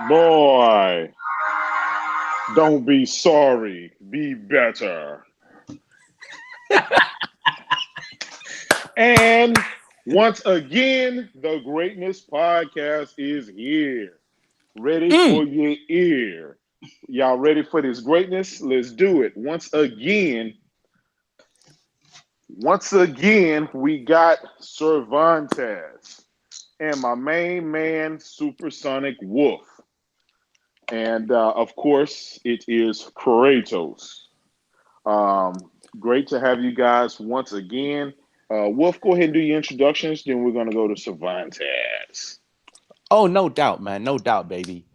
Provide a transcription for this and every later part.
Boy, don't be sorry. Be better. And once again, the Greatness Podcast is here. Ready for your ear. Y'all ready for this greatness? Let's do it. Once again, we got Cervantes and my main man, Supersonic Wolf. And of course, it is Kratos. Great to have you guys once again. Wolf, go ahead and do your introductions. Then we're going to go to Cervantes. Oh, no doubt, man. No doubt, baby.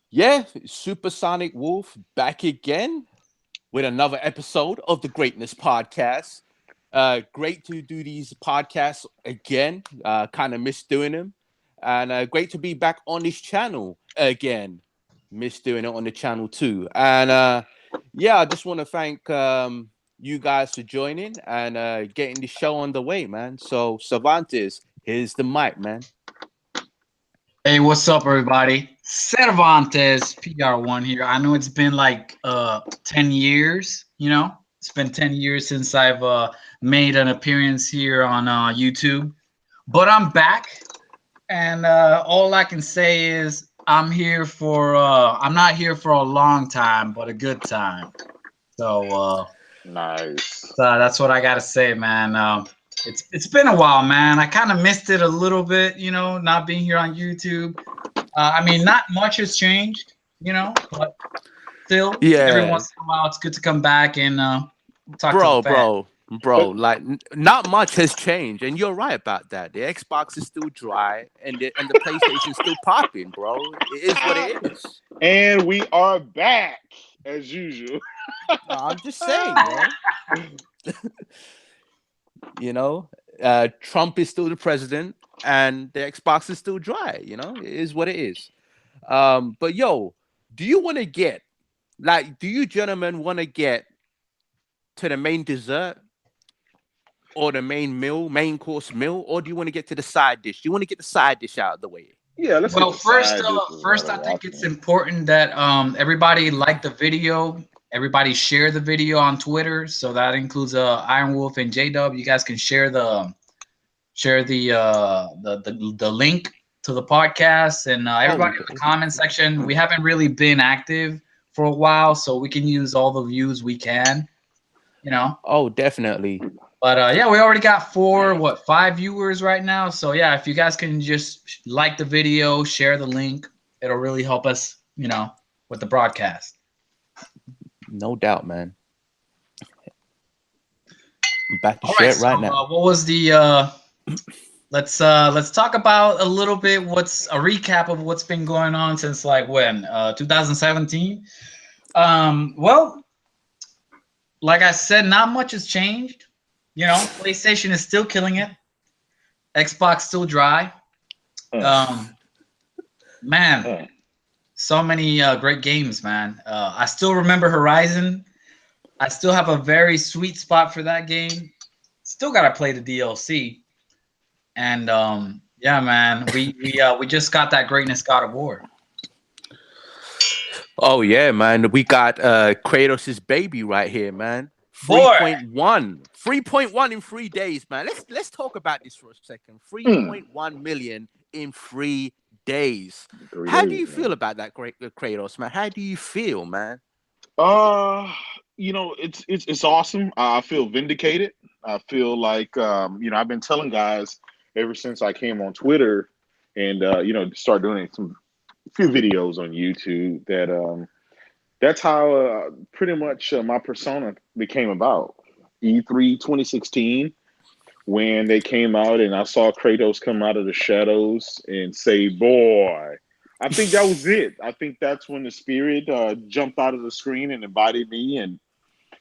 Yeah, Supersonic Wolf back again with another episode of the Greatness Podcast. Great to do these podcasts again. Kind of miss doing them. And great to be back on this channel again. Miss doing it on the channel too. And yeah, I just want to thank you guys for joining and getting the show on the way, man. So, Cervantes, here's the mic, man. Hey, what's up, everybody? Cervantes, PR1 here. I know it's been like 10 years, It's been 10 years since I've made an appearance here on YouTube. But I'm back, and all I can say is I'm not here for a long time, but a good time. So Nice. that's what I got to say, man. It's been a while, man. I kind of missed it a little bit, not being here on YouTube. I mean, not much has changed, but still, every Yeah, once in a while, it's good to come back and talk to bro, the fans. bro. Like, not much has changed, and you're right about that. The Xbox is still dry, and the PlayStation is still popping, bro. It is what it is. And we are back as usual. I'm just saying, bro. Trump is still the president, and the Xbox is still dry. It is what it is. But yo, do you want to get do you gentlemen want to get to the main dessert or the main course meal, or do you want to get to the side dish? Do you want to get the side dish out of the way? Yeah, let's Well, get the side dishes first, out I of think it's Washington. important that everybody like the video. Everybody share the video on Twitter, so that includes Iron Wolf and JW. You guys can share the link to the podcast, and everybody in the comment section. We haven't really been active for a while, so we can use all the views we can, Oh, definitely. But yeah, we already got 5 viewers right now. So yeah, if you guys can just like the video, share the link, it'll really help us, with the broadcast. No doubt, man. I'm about to All share right, it right so now. what was the let's talk about a little bit what's a recap of what's been going on since like when 2017. Well, like I said, not much has changed. PlayStation is still killing it. Xbox still dry. Man, so many great games, man. I still remember Horizon. I still have a very sweet spot for that game. Still gotta play the DLC. And yeah, man, we just got that Greatness God of War. Oh yeah, man. We got Kratos' baby right here, man. Boy. 3.1 in 3 days, man. Let's talk about this for a second. 3.1 million in 3 days. How do you feel about that, Kratos, man? How do you feel, man? It's awesome. I feel vindicated. I feel like I've been telling guys ever since I came on Twitter and start doing some few videos on YouTube that that's how pretty much my persona became about. E3 2016, when they came out and I saw Kratos come out of the shadows and say, "Boy." I think that was it. I think that's when the spirit jumped out of the screen and embodied me, and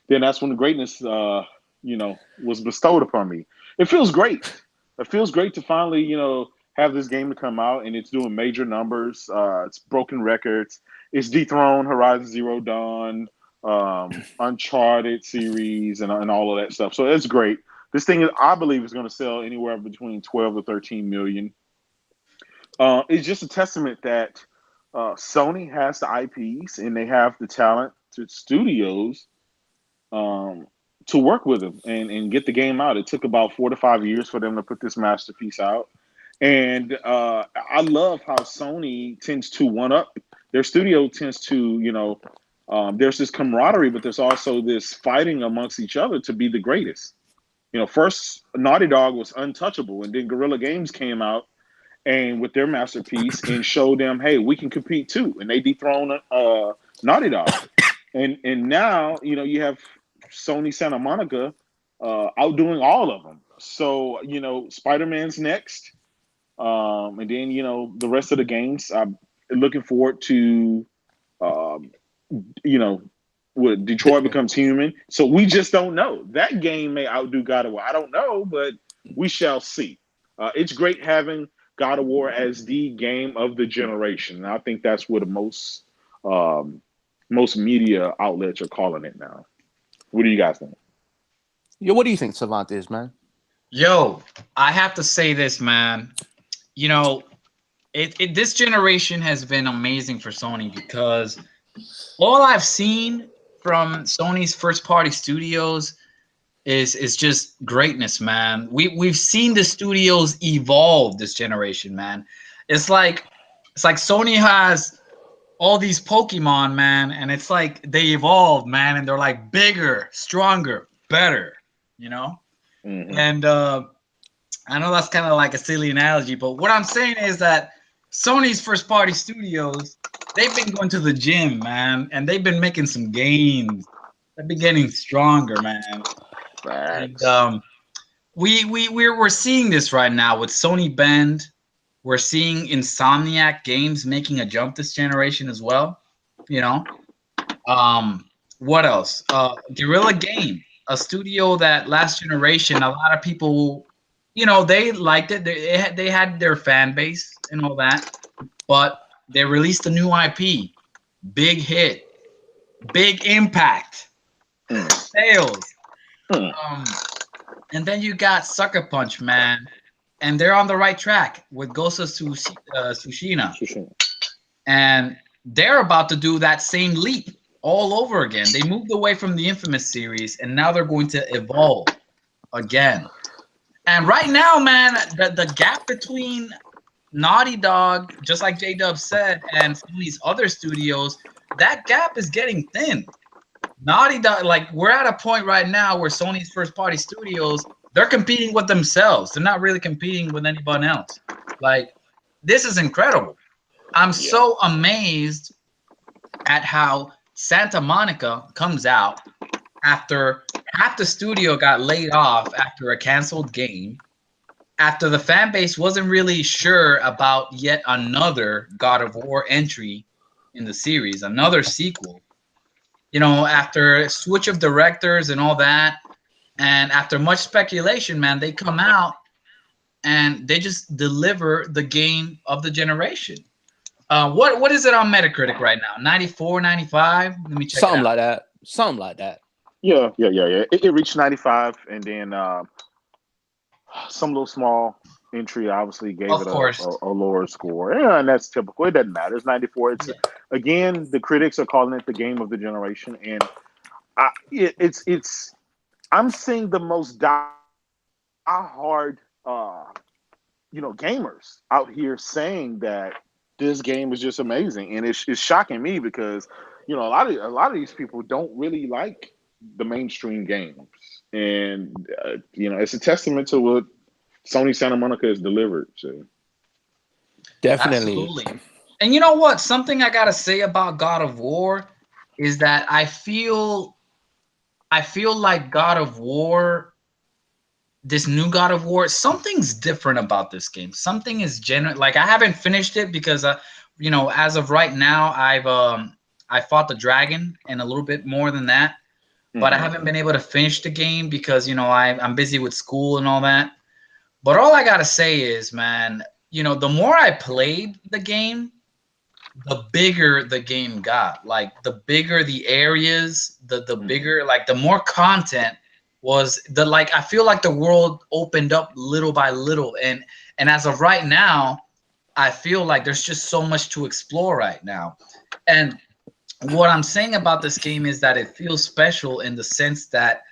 then that's when the greatness, was bestowed upon me. It feels great. It feels great to finally, have this game to come out, and it's doing major numbers. It's broken records. It's dethroned Horizon Zero Dawn, Uncharted series, and all of that stuff. So it's great This thing, I believe, is going to sell anywhere between 12 or 13 million. It's just a testament that Sony has the IPs and they have the talent to studios um, to work with them and get the game out. It took about 4 to 5 years for them to put this masterpiece out. And I love how Sony tends to one up. Their studio tends to, there's this camaraderie, but there's also this fighting amongst each other to be the greatest. First Naughty Dog was untouchable, and then Guerrilla Games came out and with their masterpiece and showed them, hey, we can compete too, and they dethroned Naughty Dog. And now you have Sony Santa Monica outdoing all of them. So Spider-Man's next, and then the rest of the games. I'm looking forward to when Detroit becomes human. So we just don't know. That game may outdo God of War. I don't know, but we shall see. It's great having God of War as the game of the generation. And I think that's what most media outlets are calling it now. What do you guys think? Yo, what do you think Cervantes, man? Yo, I have to say this, man. This generation has been amazing for Sony because all I've seen from Sony's first party studios is just greatness, man. We've seen the studios evolve this generation, man. It's like Sony has all these Pokemon, man, and it's like they evolved, man, and they're like bigger, stronger, better, Mm-hmm. And I know that's kind of like a silly analogy, but what I'm saying is that Sony's first party studios, they've been going to the gym, man, and they've been making some gains. They've been getting stronger, man. And we're seeing this right now with Sony Bend. We're seeing Insomniac Games making a jump this generation as well. What else? Guerrilla Game, a studio that last generation a lot of people, they liked it. They had their fan base and all that, but they released a new IP, big hit, big impact, sales. And then you got Sucker Punch, man, and they're on the right track with Ghost of Tsushima, and they're about to do that same leap all over again. They moved away from the Infamous series, and now they're going to evolve again. And right now, man, the gap between Naughty Dog, just like J-Dub said, and some of these other studios, that gap is getting thin. Naughty Dog, like we're at a point right now where Sony's first party studios, they're competing with themselves. They're not really competing with anyone else. Like, this is incredible. I'm so amazed at how Santa Monica comes out after half the studio got laid off after a canceled game, after the fan base wasn't really sure about yet another God of War entry in the series, another sequel. After a switch of directors and all that, and after much speculation, man, they come out and they just deliver the game of the generation. What is it on Metacritic right now? 94, 95? Let me check Something it out. like that. Something like that. Yeah. It reached 95, and then some little small entry obviously gave it a lower score. Yeah, and that's typical. It doesn't matter. It's 94. It's again, the critics are calling it the game of the generation, and I'm seeing the most die-hard gamers out here saying that this game is just amazing, and it's shocking me because a lot of these people don't really like the mainstream games, and it's a testament to what Sony Santa Monica has delivered. So. Definitely. Absolutely. And you know what? Something I gotta say about God of War is that I feel like God of War, this new God of War, something's different about this game. Something is genuine. Like, I haven't finished it because as of right now, I fought the dragon and a little bit more than that, but I haven't been able to finish the game because I'm busy with school and all that. But all I gotta say is, man, the more I played the game, the bigger the game got. Like, the bigger the areas, the bigger, like, the more content was the like I feel like the world opened up little by little, and as of right now, I feel like there's just so much to explore right now. And what I'm saying about this game is that it feels special in the sense that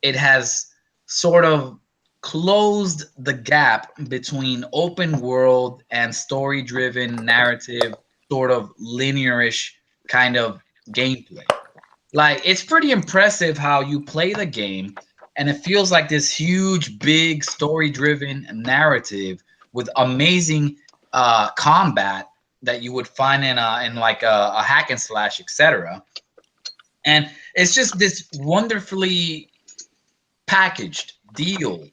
it has sort of closed the gap between open world and story driven narrative, sort of linearish kind of gameplay. Like it's pretty impressive how you play the game and it feels like this huge, big story driven narrative with amazing combat that you would find in like a hack and slash, etc. And it's just this wonderfully packaged deal.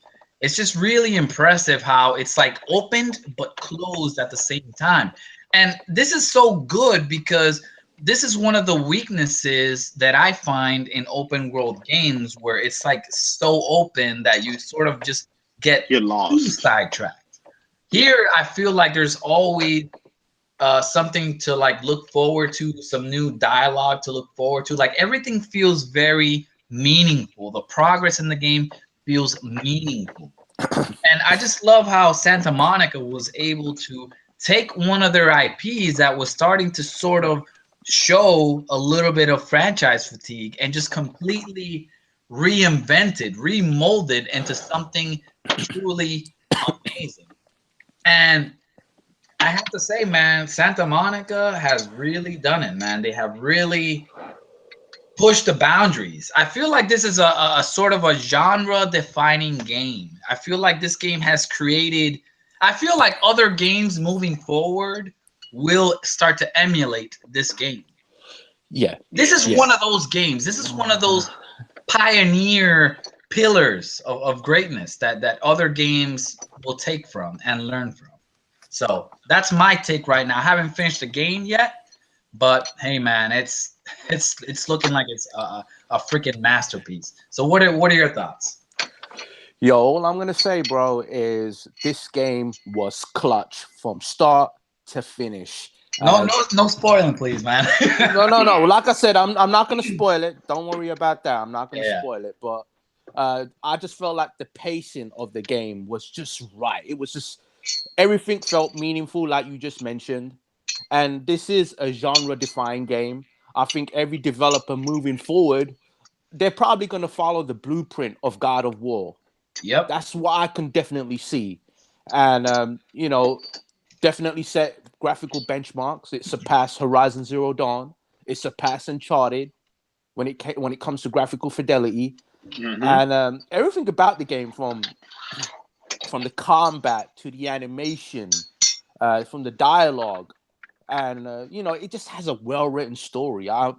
It's just really impressive how it's like opened but closed at the same time. And this is so good because this is one of the weaknesses that I find in open world games where it's like so open that you sort of just get Get too lost. sidetracked. Here, I feel like there's always something to like look forward to, some new dialogue to look forward to. Like everything feels very meaningful. The progress in the game feels meaningful. And I just love how Santa Monica was able to take one of their IPs that was starting to sort of show a little bit of franchise fatigue and just completely reinvented, remolded into something truly amazing. And I have to say, man, Santa Monica has really done it, man. They have really pushed the boundaries. I feel like this is a sort of a genre defining game. I feel like this game has created, I feel like other games moving forward will start to emulate this game. Yeah. This is Yeah. one of those games. This is one of those pioneer pillars of greatness that other games will take from and learn from. So that's my take right now. I haven't finished the game yet, but hey, man, it's looking like it's a freaking masterpiece. So what are your thoughts? Yo, all I'm gonna say, bro, is this game was clutch from start to finish. No spoiling, please, man. No. Like I said, I'm not gonna spoil it. Don't worry about that. I'm not gonna Yeah. spoil it. But I just felt like the pacing of the game was just right. It was just everything felt meaningful, like you just mentioned. And this is a genre-defining game. I think every developer moving forward, they're probably gonna follow the blueprint of God of War. Yep. That's what I can definitely see. And definitely set graphical benchmarks. It surpassed Horizon Zero Dawn. It surpassed Uncharted when it comes to graphical fidelity. Mm-hmm. And everything about the game, from the combat to the animation, from the dialogue, and it just has a well written story. I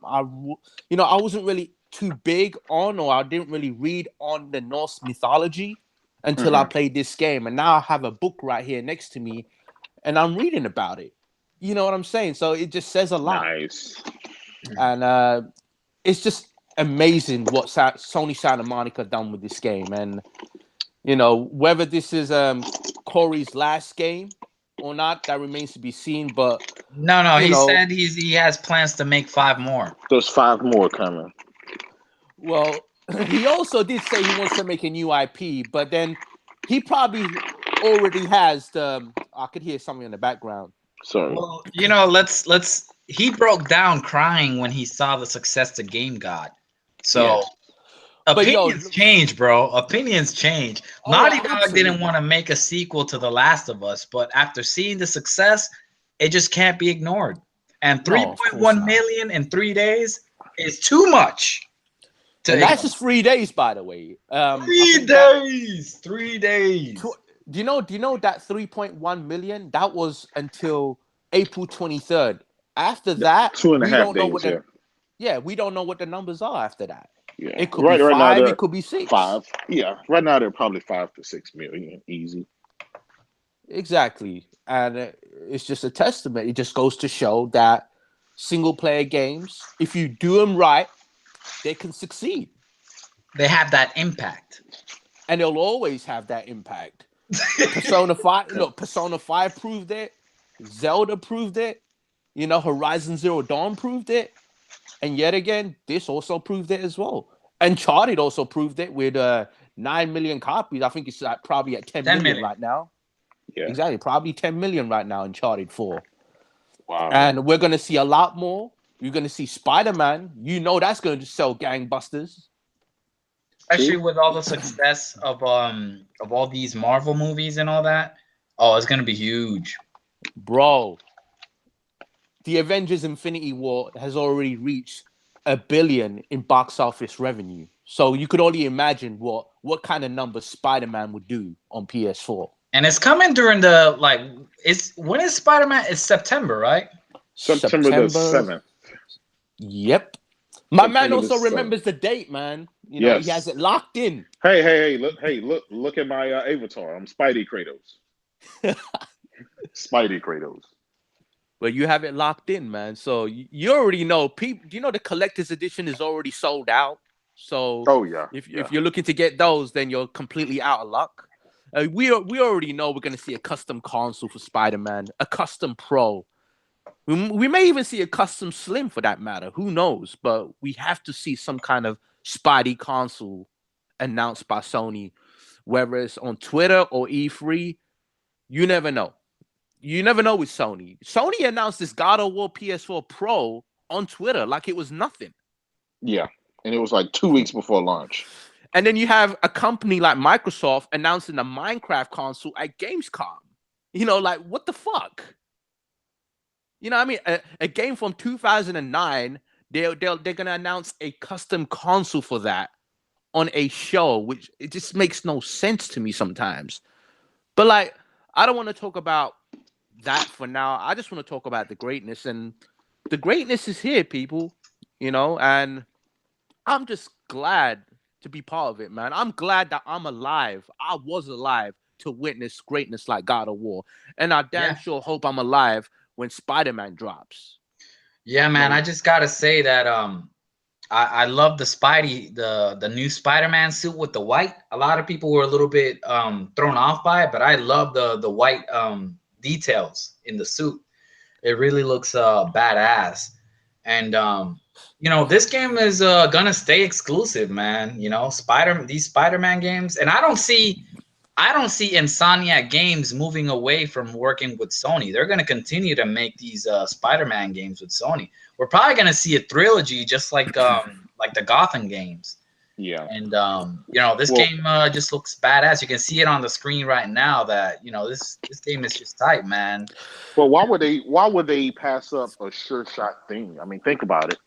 wasn't really too big on, or I didn't really read on the Norse mythology until I Mm-hmm. played this game, and now I have a book right here next to me, and I'm reading about it. You know what I'm saying? So it just says a lot, Nice. and it's just amazing what Sony Santa Monica done with this game, and whether this is Corey's last game or not, that remains to be seen. But No. you He know, said he has plans to make 5 more. There's 5 more coming. well, he also did say he wants to make a new IP, but then he probably already has the. I could hear something in the background. Sorry. Well, let's he broke down crying when he saw the success the game got. So Yeah. But yo, opinions change, bro. Opinions change. oh, Naughty Dog didn't absolutely. want to make a sequel to The Last of Us, but after seeing the success, it just can't be ignored. And No, of course 3.1 not. million in 3 days is too much to And that's ignore. just 3 days, by the way. I 3 think that. days. 3 days. Do you know that 3.1 million? That was until April 23rd. After that, Two and a we half don't know days. what the we don't know what the numbers are after that. Yeah. It could be Right now five. they're It could be six. 5. Yeah. Right now they're probably 5 to 6 million. Easy. Exactly, and it's just a testament. It just goes to show that single player games, if you do them right, they can succeed, They have that impact. and they'll always have that impact. Persona 5, look, Persona 5 proved it. Zelda proved it. Horizon Zero Dawn proved it. And yet again, this also proved it as well. Uncharted also proved it with 9 million copies. I think it's probably at 10 10 million million. right now. Yeah. Exactly, probably 10 million right now. Uncharted 4, Wow. and we're gonna see a lot more. You're gonna see Spider-Man. You know that's going to sell gangbusters, Especially True. with all the success of all these Marvel movies and all that. Oh, it's gonna be huge. bro. The Avengers Infinity War has already reached 1 billion in box office revenue. So you could only imagine what kind of numbers Spider-Man would do on PS4. And it's coming during the like it's when is Spider-Man? It's September, right? September the September. 7th. Yep. My man September the also 7th. remembers the date, man. You know, he has Yes. it locked in. Look at my avatar. I'm Spidey Kratos. Spidey Kratos. But you have it locked in, man. So you already know. People, you know the collector's edition is already sold out. So Oh yeah, if you're looking to get those, then you're completely out of luck. We already know we're gonna see a custom console for Spider-Man, a custom Pro. We may even see a custom Slim for that matter. Who knows? But we have to see some kind of Spidey console announced by Sony, whether it's on Twitter or E3. You never know. You never know with Sony. Sony announced this God of War PS4 Pro on Twitter like it was nothing. yeah. And it was like 2 weeks before launch. And then you have a company like Microsoft announcing a Minecraft console at Gamescom. You know, like what the fuck? You know what I mean? A game from 2009, they're gonna announce a custom console for that on a show, which it just makes no sense to me sometimes. But like, I don't want to talk about that for now. I just want to talk about the greatness, and the greatness is here, people. You know, and I'm just glad to be part of it, man. I'm glad that I'm alive. I was alive to witness greatness like God of War, and I damn Yeah. sure hope I'm alive when Spider-Man drops. Yeah, man. No, I just gotta say that I love the Spidey, the new Spider-Man suit with the white. A lot of people were a little bit thrown off by it, but I love the white details in the suit. It really looks badass. And you know, this game is gonna stay exclusive, man. You know, these Spider-Man games, and I don't see Insomniac Games moving away from working with Sony. They're going to continue to make these Spider-Man games with Sony. We're probably going to see a trilogy, just like the Gotham games. Yeah. And you know, this Well, game just looks badass. You can see it on the screen right now. That you know, this game is just tight, man. well, why would they pass up a sure shot thing? I mean, think about it.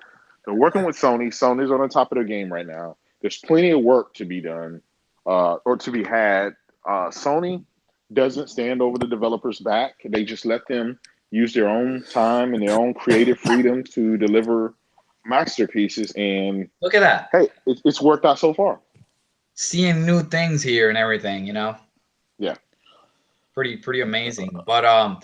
They're working with Sony. Sony's on the top of their game right now. There's plenty of work to be done, or to be had. Sony doesn't stand over the developers' back. They just let them use their own time and their own creative freedom to deliver masterpieces. And Look at that, hey, it's worked out so far. seeing new things here and everything. You know. Yeah. Pretty amazing. But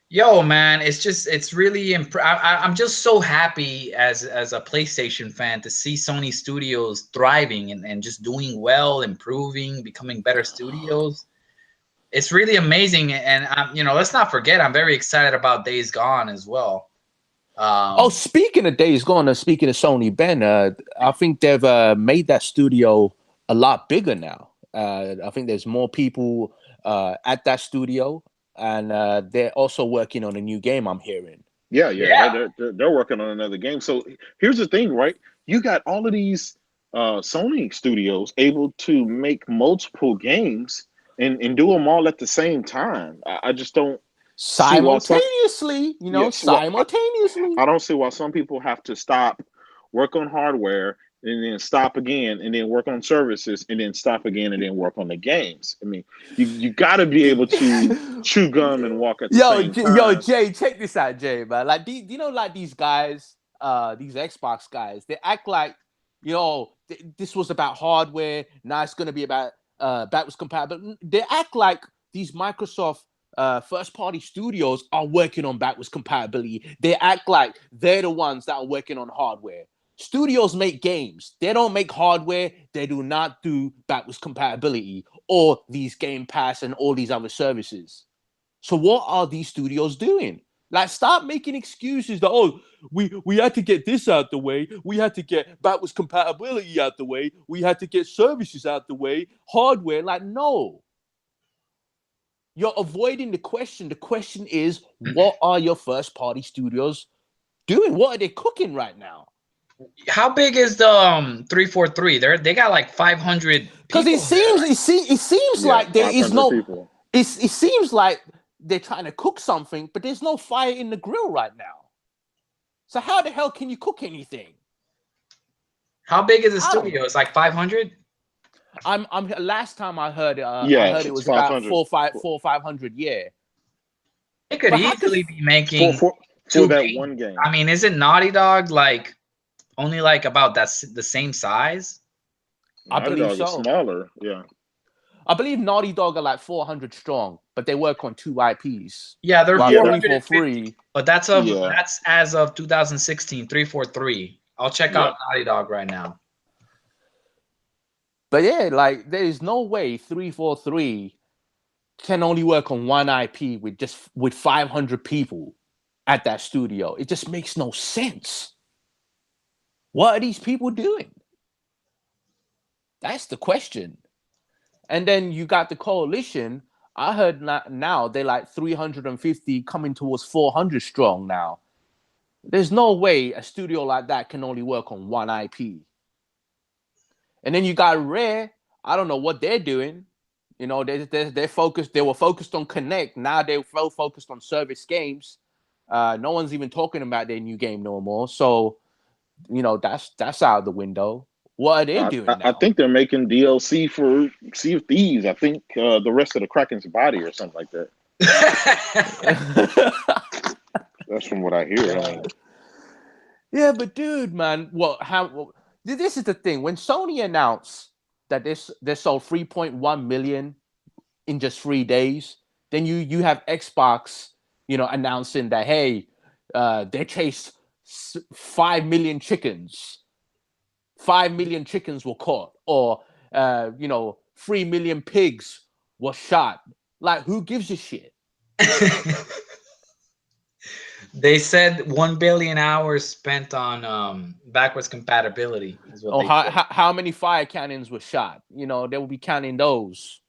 yo, man, it's really I'm just so happy as a PlayStation fan to see Sony Studios thriving and just doing well, improving, becoming better studios. It's really amazing, and you know, let's not forget, I'm very excited about Days Gone as well. oh, speaking of Days Gone, and speaking of Sony, Ben, I think they've made that studio a lot bigger now. I think there's more people at that studio, and they're also working on a new game. I'm hearing. Yeah, yeah, Yeah, they're working on another game. So here's the thing, right? You got all of these Sony studios able to make multiple games and do them all at the same time. I just don't see why some. Simultaneously, you know, Yes, well, simultaneously. I don't see why some people have to stop, work on hardware, and then stop again, and then work on services, and then stop again, and then work on the games. I mean, you got to be able to chew gum and walk at the same Yo, time. Jay, check this out, Jay, man. Like, you know, like these guys, these Xbox guys, they act like, you know, this was about hardware. Now it's gonna be about backwards compatible. They act like these Microsoft first party studios are working on backwards compatibility. They act like they're the ones that are working on hardware. Studios make games. They don't make hardware. They do not do backwards compatibility or these Game Pass and all these other services. So what are these studios doing? Like, stop making excuses that, oh, we had to get this out the way. We had to get backwards compatibility out the way. We had to get services out the way. Hardware. Like, no. You're avoiding the question. The question is, what are your first party studios doing? What are they cooking right now? How big is the 343? They got like 500 Because people. it seems Yeah, like there is 500 no. people. It seems like they're trying to cook something, but there's no fire in the grill right now. So how the hell can you cook anything? How big is the I don't studio? know. It's like 500. I'm last time I heard it It's was about 500 500. Yeah. They could But how could easily be making for two that games. one game. I mean, isn't Naughty Dog like only like about the same size? I Naughty believe Dog is so. smaller. Yeah. I believe Naughty Dog are like 400 strong, but they work on 2 IPs. Yeah, they're While 450. But that's Yeah. that's as of 2016, 343. I'll check Yeah. out Naughty Dog right now. But yeah, like there is no way 343 can only work on 1 IP with 500 people at that studio. It just makes no sense. What are these people doing? That's the question. And then you got the coalition. I heard now they're like 350 coming towards 400 strong now. There's no way a studio like that can only work on 1 IP. And then you got Rare. I don't know what they're doing. You know, they're focused. They were focused on Connect. Now they're focused on service games. No one's even talking about their new game no more. So, you know, that's out of the window. What are they doing now? I think they're making DLC for Sea of Thieves. I think the rest of the Kraken's body or something like that. That's from what I hear. I mean, yeah, but dude, man, this is the thing. When Sony announced that they sold 3.1 million in just 3 days, then you have Xbox, you know, announcing that, hey, they chased 5 million chickens. 5 million chickens were caught, or 3 million pigs were shot. Like, who gives a shit? They said 1 billion hours spent on backwards compatibility is what how many fire cannons were shot? You know, they will be counting those.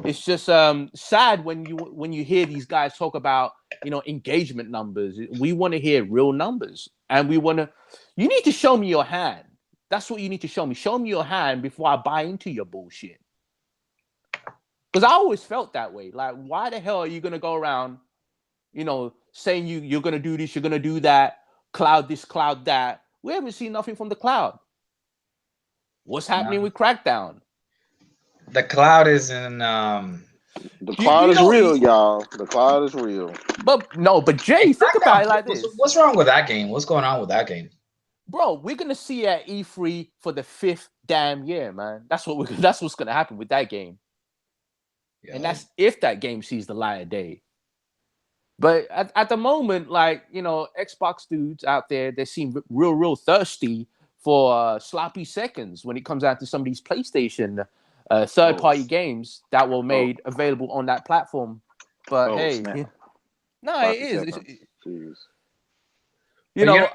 It's just sad when you hear these guys talk about, you know, engagement numbers. We want to hear real numbers, and you need to show me your hand. That's what you need to show me. Show me your hand before I buy into your bullshit. Because I always felt that way. Like, why the hell are you gonna go around, you know, saying you're gonna do this, you're gonna do that, cloud this, cloud that? We haven't seen nothing from the cloud. What's happening with Crackdown? The cloud is in. The cloud is real, y'all. The cloud is real. But Jay, think about it like this. What's wrong with that game? What's going on with that game? Bro, we're gonna see at E3 for the 5th damn year, man. That's what's gonna happen with that game. Yeah. And that's if that game sees the light of day. But at the moment, like, you know, Xbox dudes out there, they seem real thirsty for sloppy seconds when it comes out to some of these PlayStation third-party games that were made available on that platform. But hey, no, it is. You know,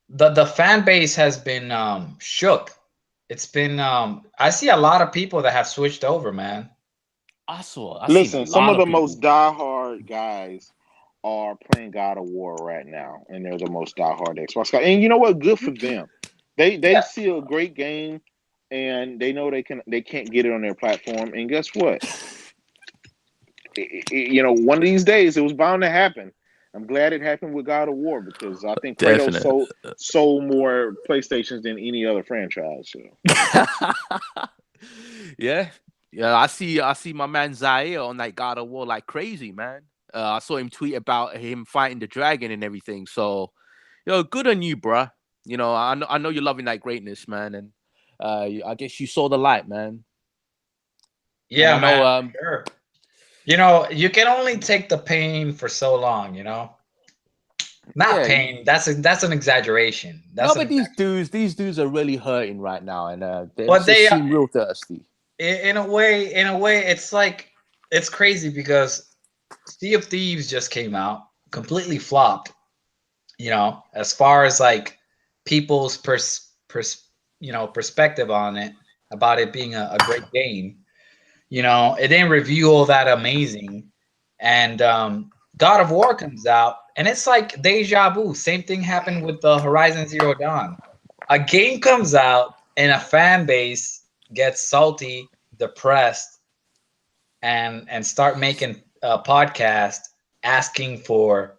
the fan base has been shook. It's been I see a lot of people that have switched over, man. Listen, some of the most diehard guys are playing God of War right now, and they're the most diehard Xbox guys. And you know what? Good for them. They see a great game, and they know they can't get it on their platform. And guess what? You know, one of these days it was bound to happen. I'm glad it happened with God of War because I think Kratos sold more PlayStations than any other franchise. So. Yeah, I see my man Zaire on that God of War like crazy, man. I saw him tweet about him fighting the dragon and everything. So, you know, good on you, bruh. You know, I know you're loving that greatness, man, and I guess you saw the light, man. Yeah, man. Sure. You know, you can only take the pain for so long, you know. Not pain. That's an exaggeration. But these dudes are really hurting right now, and they seem real thirsty. In a way, it's like it's crazy because Sea of Thieves just came out, completely flopped. As far as like people's perspective on it, about it being a great game. It didn't review all that amazing. And God of War comes out, and it's like deja vu. Same thing happened with the Horizon Zero Dawn. A game comes out, and a fan base gets salty, depressed, and start making a podcast asking for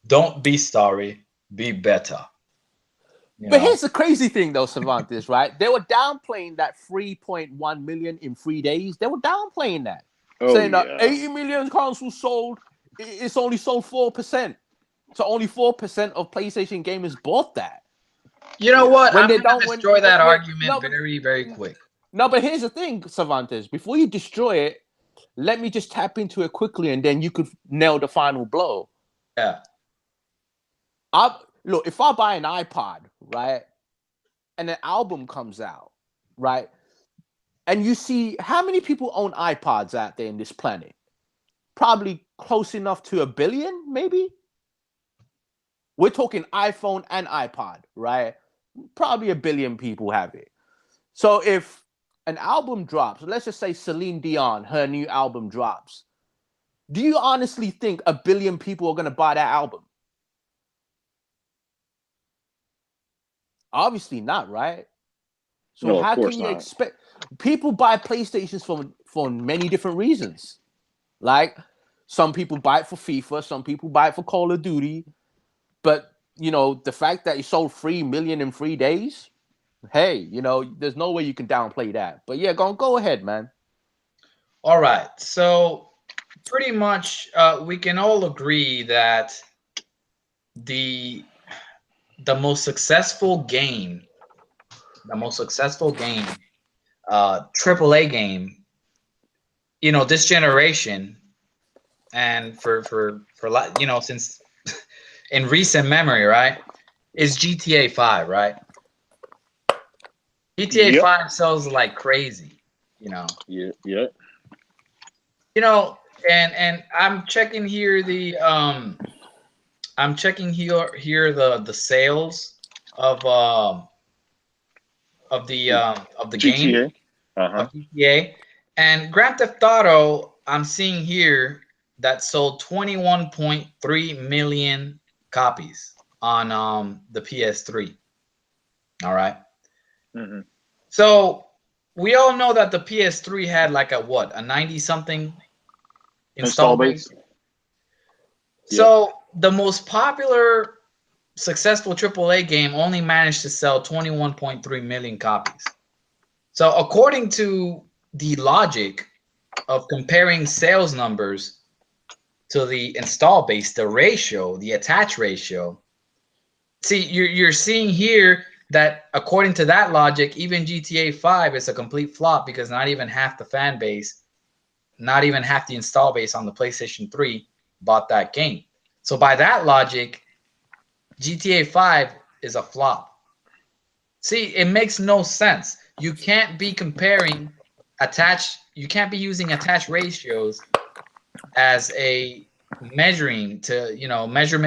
don't be sorry, be better. But here's the crazy thing, though, Cervantes, right? They were downplaying that 3.1 million in 3 days. They were downplaying that, saying that 80 million consoles sold, it's only sold 4%. So only 4% of PlayStation gamers bought that. You know what? I'm going to destroy that argument very, very quick. No, but here's the thing, Cervantes. Before you destroy it, let me just tap into it quickly, and then you could nail the final blow. Yeah. Look, if I buy an iPod, right, and an album comes out, right, and you see how many people own iPods out there in this planet? Probably close enough to 1 billion, maybe? We're talking iPhone and iPod, right? Probably 1 billion people have it. So if an album drops, let's just say Celine Dion, her new album drops, do you honestly think 1 billion people are going to buy that album? Obviously not, right? So no, how can you expect people buy PlayStations for many different reasons? Like some people buy it for FIFA, some people buy it for Call of Duty. But the fact that it sold 3 million in 3 days, hey, there's no way you can downplay that. But yeah, go ahead, man. All right. So pretty much we can all agree that the most successful game, AAA game, this generation, and for since in recent memory, right, is GTA 5, right? GTA 5 sells like crazy, Yeah. And I'm checking here the the sales of the GTA. game of GTA, and Grand Theft Auto. I'm seeing here that sold 21.3 million copies on the PS3. All right. Mm-hmm. So we all know that the PS3 had like a 90 something install base. So the most popular successful AAA game only managed to sell 21.3 million copies. So according to the logic of comparing sales numbers to the install base, the ratio, the attach ratio, see, you're seeing here that according to that logic, even GTA 5 is a complete flop because not even half the fan base, not even half the install base on the PlayStation 3 bought that game. So by that logic, GTA 5 is a flop. See, it makes no sense. You can't be comparing you can't be using attach ratios as a measurement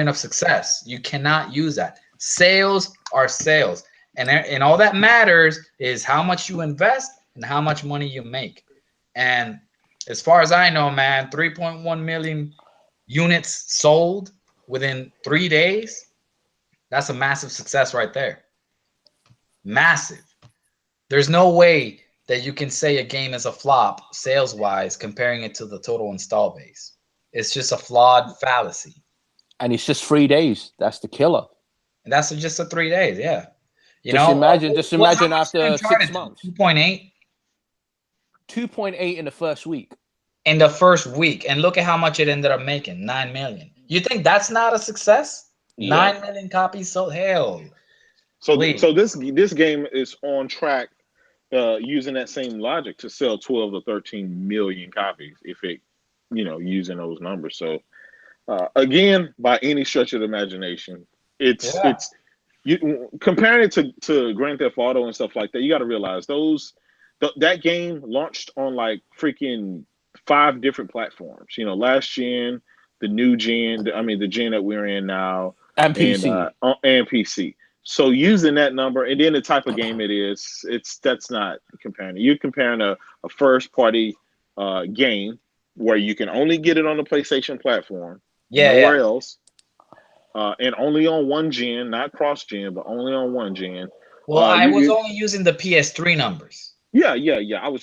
of success. You cannot use that. Sales are sales. And all that matters is how much you invest and how much money you make. And as far as I know, man, 3.1 million units sold within 3 days. That's a massive success right there. Massive. There's no way that you can say a game is a flop sales-wise comparing it to the total install base. It's just a flawed fallacy. And it's just 3 days. That's the killer. And that's just a 3 days, yeah. Just imagine after 6 months. 2.8? 2.8 in the first week. In the first week. And look at how much it ended up making. 9 million. You think that's not a success? Yeah. 9 million copies sold? Hell. So this game is on track using that same logic to sell 12 to 13 million copies if it, using those numbers. So again, by any stretch of the imagination, it's you comparing it to Grand Theft Auto and stuff like that. You got to realize that game launched on like freaking 5 different platforms. You know, last gen, the new gen, I mean the gen that we're in now, And PC. and PC. So using that number and then the type of game it is, that's not comparing. You're comparing a first party game where you can only get it on the PlayStation platform, Yeah, yeah. nowhere else, and only on one gen, not cross gen, but only on one gen. Well, I was You only using the PS3 numbers. Yeah, yeah, yeah. I'm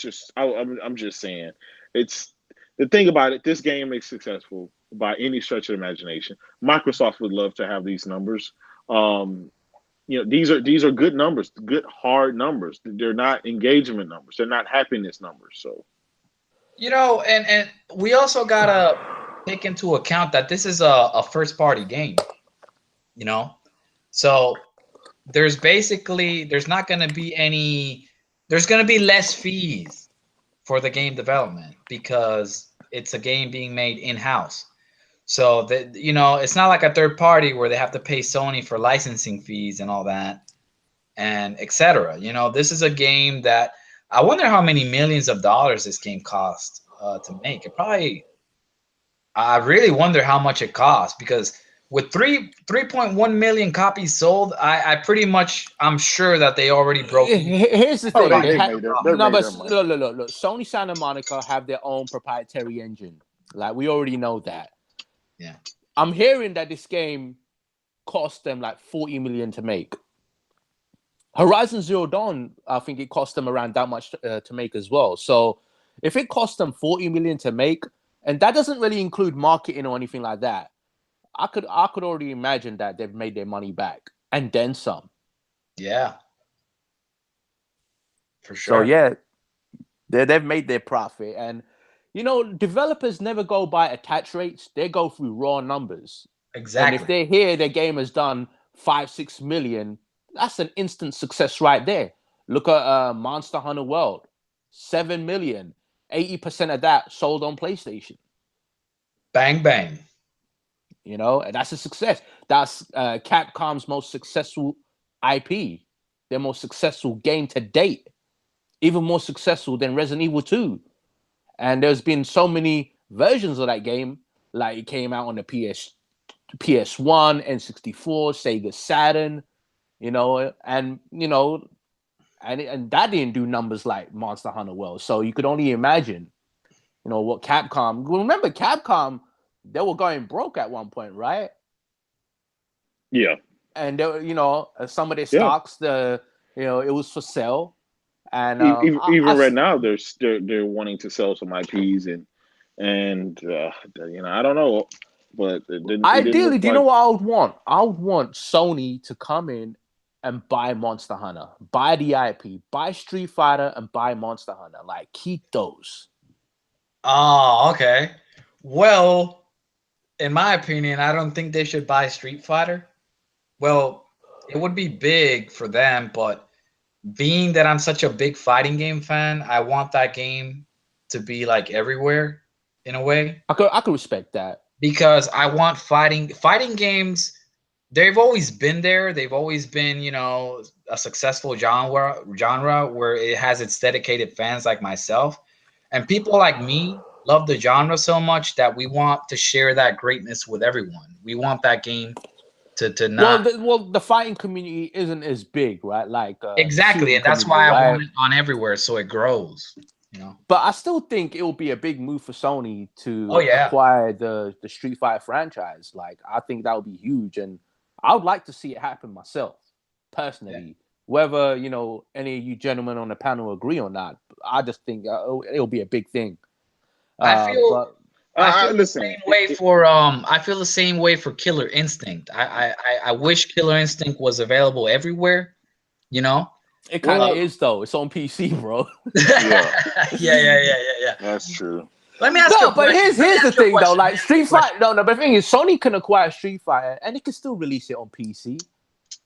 just saying, it's the thing about it. This game is successful by any stretch of the imagination. Microsoft would love to have these numbers. Um, you know, these are good numbers, good hard numbers. They're not engagement numbers. They're not happiness numbers. So You know, and we also gotta take into account that this is a first party game. You know, so there's not gonna be any. There's gonna be less fees for the game development because it's a game being made in house. So that it's not like a third party where they have to pay Sony for licensing fees and all that and etc. This is a game that I wonder how many millions of dollars this game cost to make. It probably I really wonder how much it cost because with 3.1 million copies sold, I pretty much I'm sure that they already broke even. Here's the oh, thing. They they have made their no, made but their money. look. Sony Santa Monica have their own proprietary engine. Like we already know that. Yeah. I'm hearing that this game cost them like 40 million to make. Horizon Zero Dawn, I think it cost them around that much to make as well. So if it cost them 40 million to make, and that doesn't really include marketing or anything like that, I could already imagine that they've made their money back and then some. Yeah. For So sure. yeah, they've made their profit. And developers never go by attach rates, they go through raw numbers. And if Exactly. they hear their game has done 5-6 million, that's an instant success right there. Look at Monster Hunter World, 7 million. 80% of that sold on PlayStation. Bang bang. And that's a success. That's Capcom's most successful IP, their most successful game to date, even more successful than Resident Evil 2. And there's been so many versions of that game, like it came out on the PS1, N64, Sega Saturn, and that didn't do numbers like Monster Hunter World. So you could only imagine, what Capcom. Remember, Capcom, they were going broke at one point, right? Yeah, And some of their yeah. stocks, it was for sale. And Even right now, they're wanting to sell some IPs and I don't know, but it didn't ideally, look do you know like. what I would want? I would want Sony to come in and buy Monster Hunter, buy the IP, buy Street Fighter, and buy Monster Hunter. Like, keep those. Oh, okay. Well, in my opinion, I don't think they should buy Street Fighter. Well, it would be big for them, but being that I'm such a big fighting game fan, I want that game to be like everywhere in a way I could respect that. because I want fighting games. They've always been there. They've always been, a successful genre where it has its dedicated fans like myself. And people like me love the genre so much that we want to share that greatness with everyone. We want that game to Well, not the fighting community isn't as big, right? Like the exactly, shooting and that's community, why I want right? it on everywhere so it grows. But I still think it will be a big move for Sony Oh to yeah. acquire the Street Fighter franchise. Like, I think that would be huge, and I would like to see it happen myself, Yeah. personally. Whether any of you gentlemen on the panel agree or not, I just think it'll be a big thing. I feel But I feel the Listen, same way for I feel the same way for Killer Instinct. I wish Killer Instinct was available everywhere, you know? it kind of well, is though. It's on PC, bro. yeah, Yeah. that's true. Let me ask you No, a but question. here's Let me here's the ask you a thing though. question. Let Like me ask you a Street question. Fighter, no. But the thing is, Sony can acquire Street Fighter, and it can still release it on PC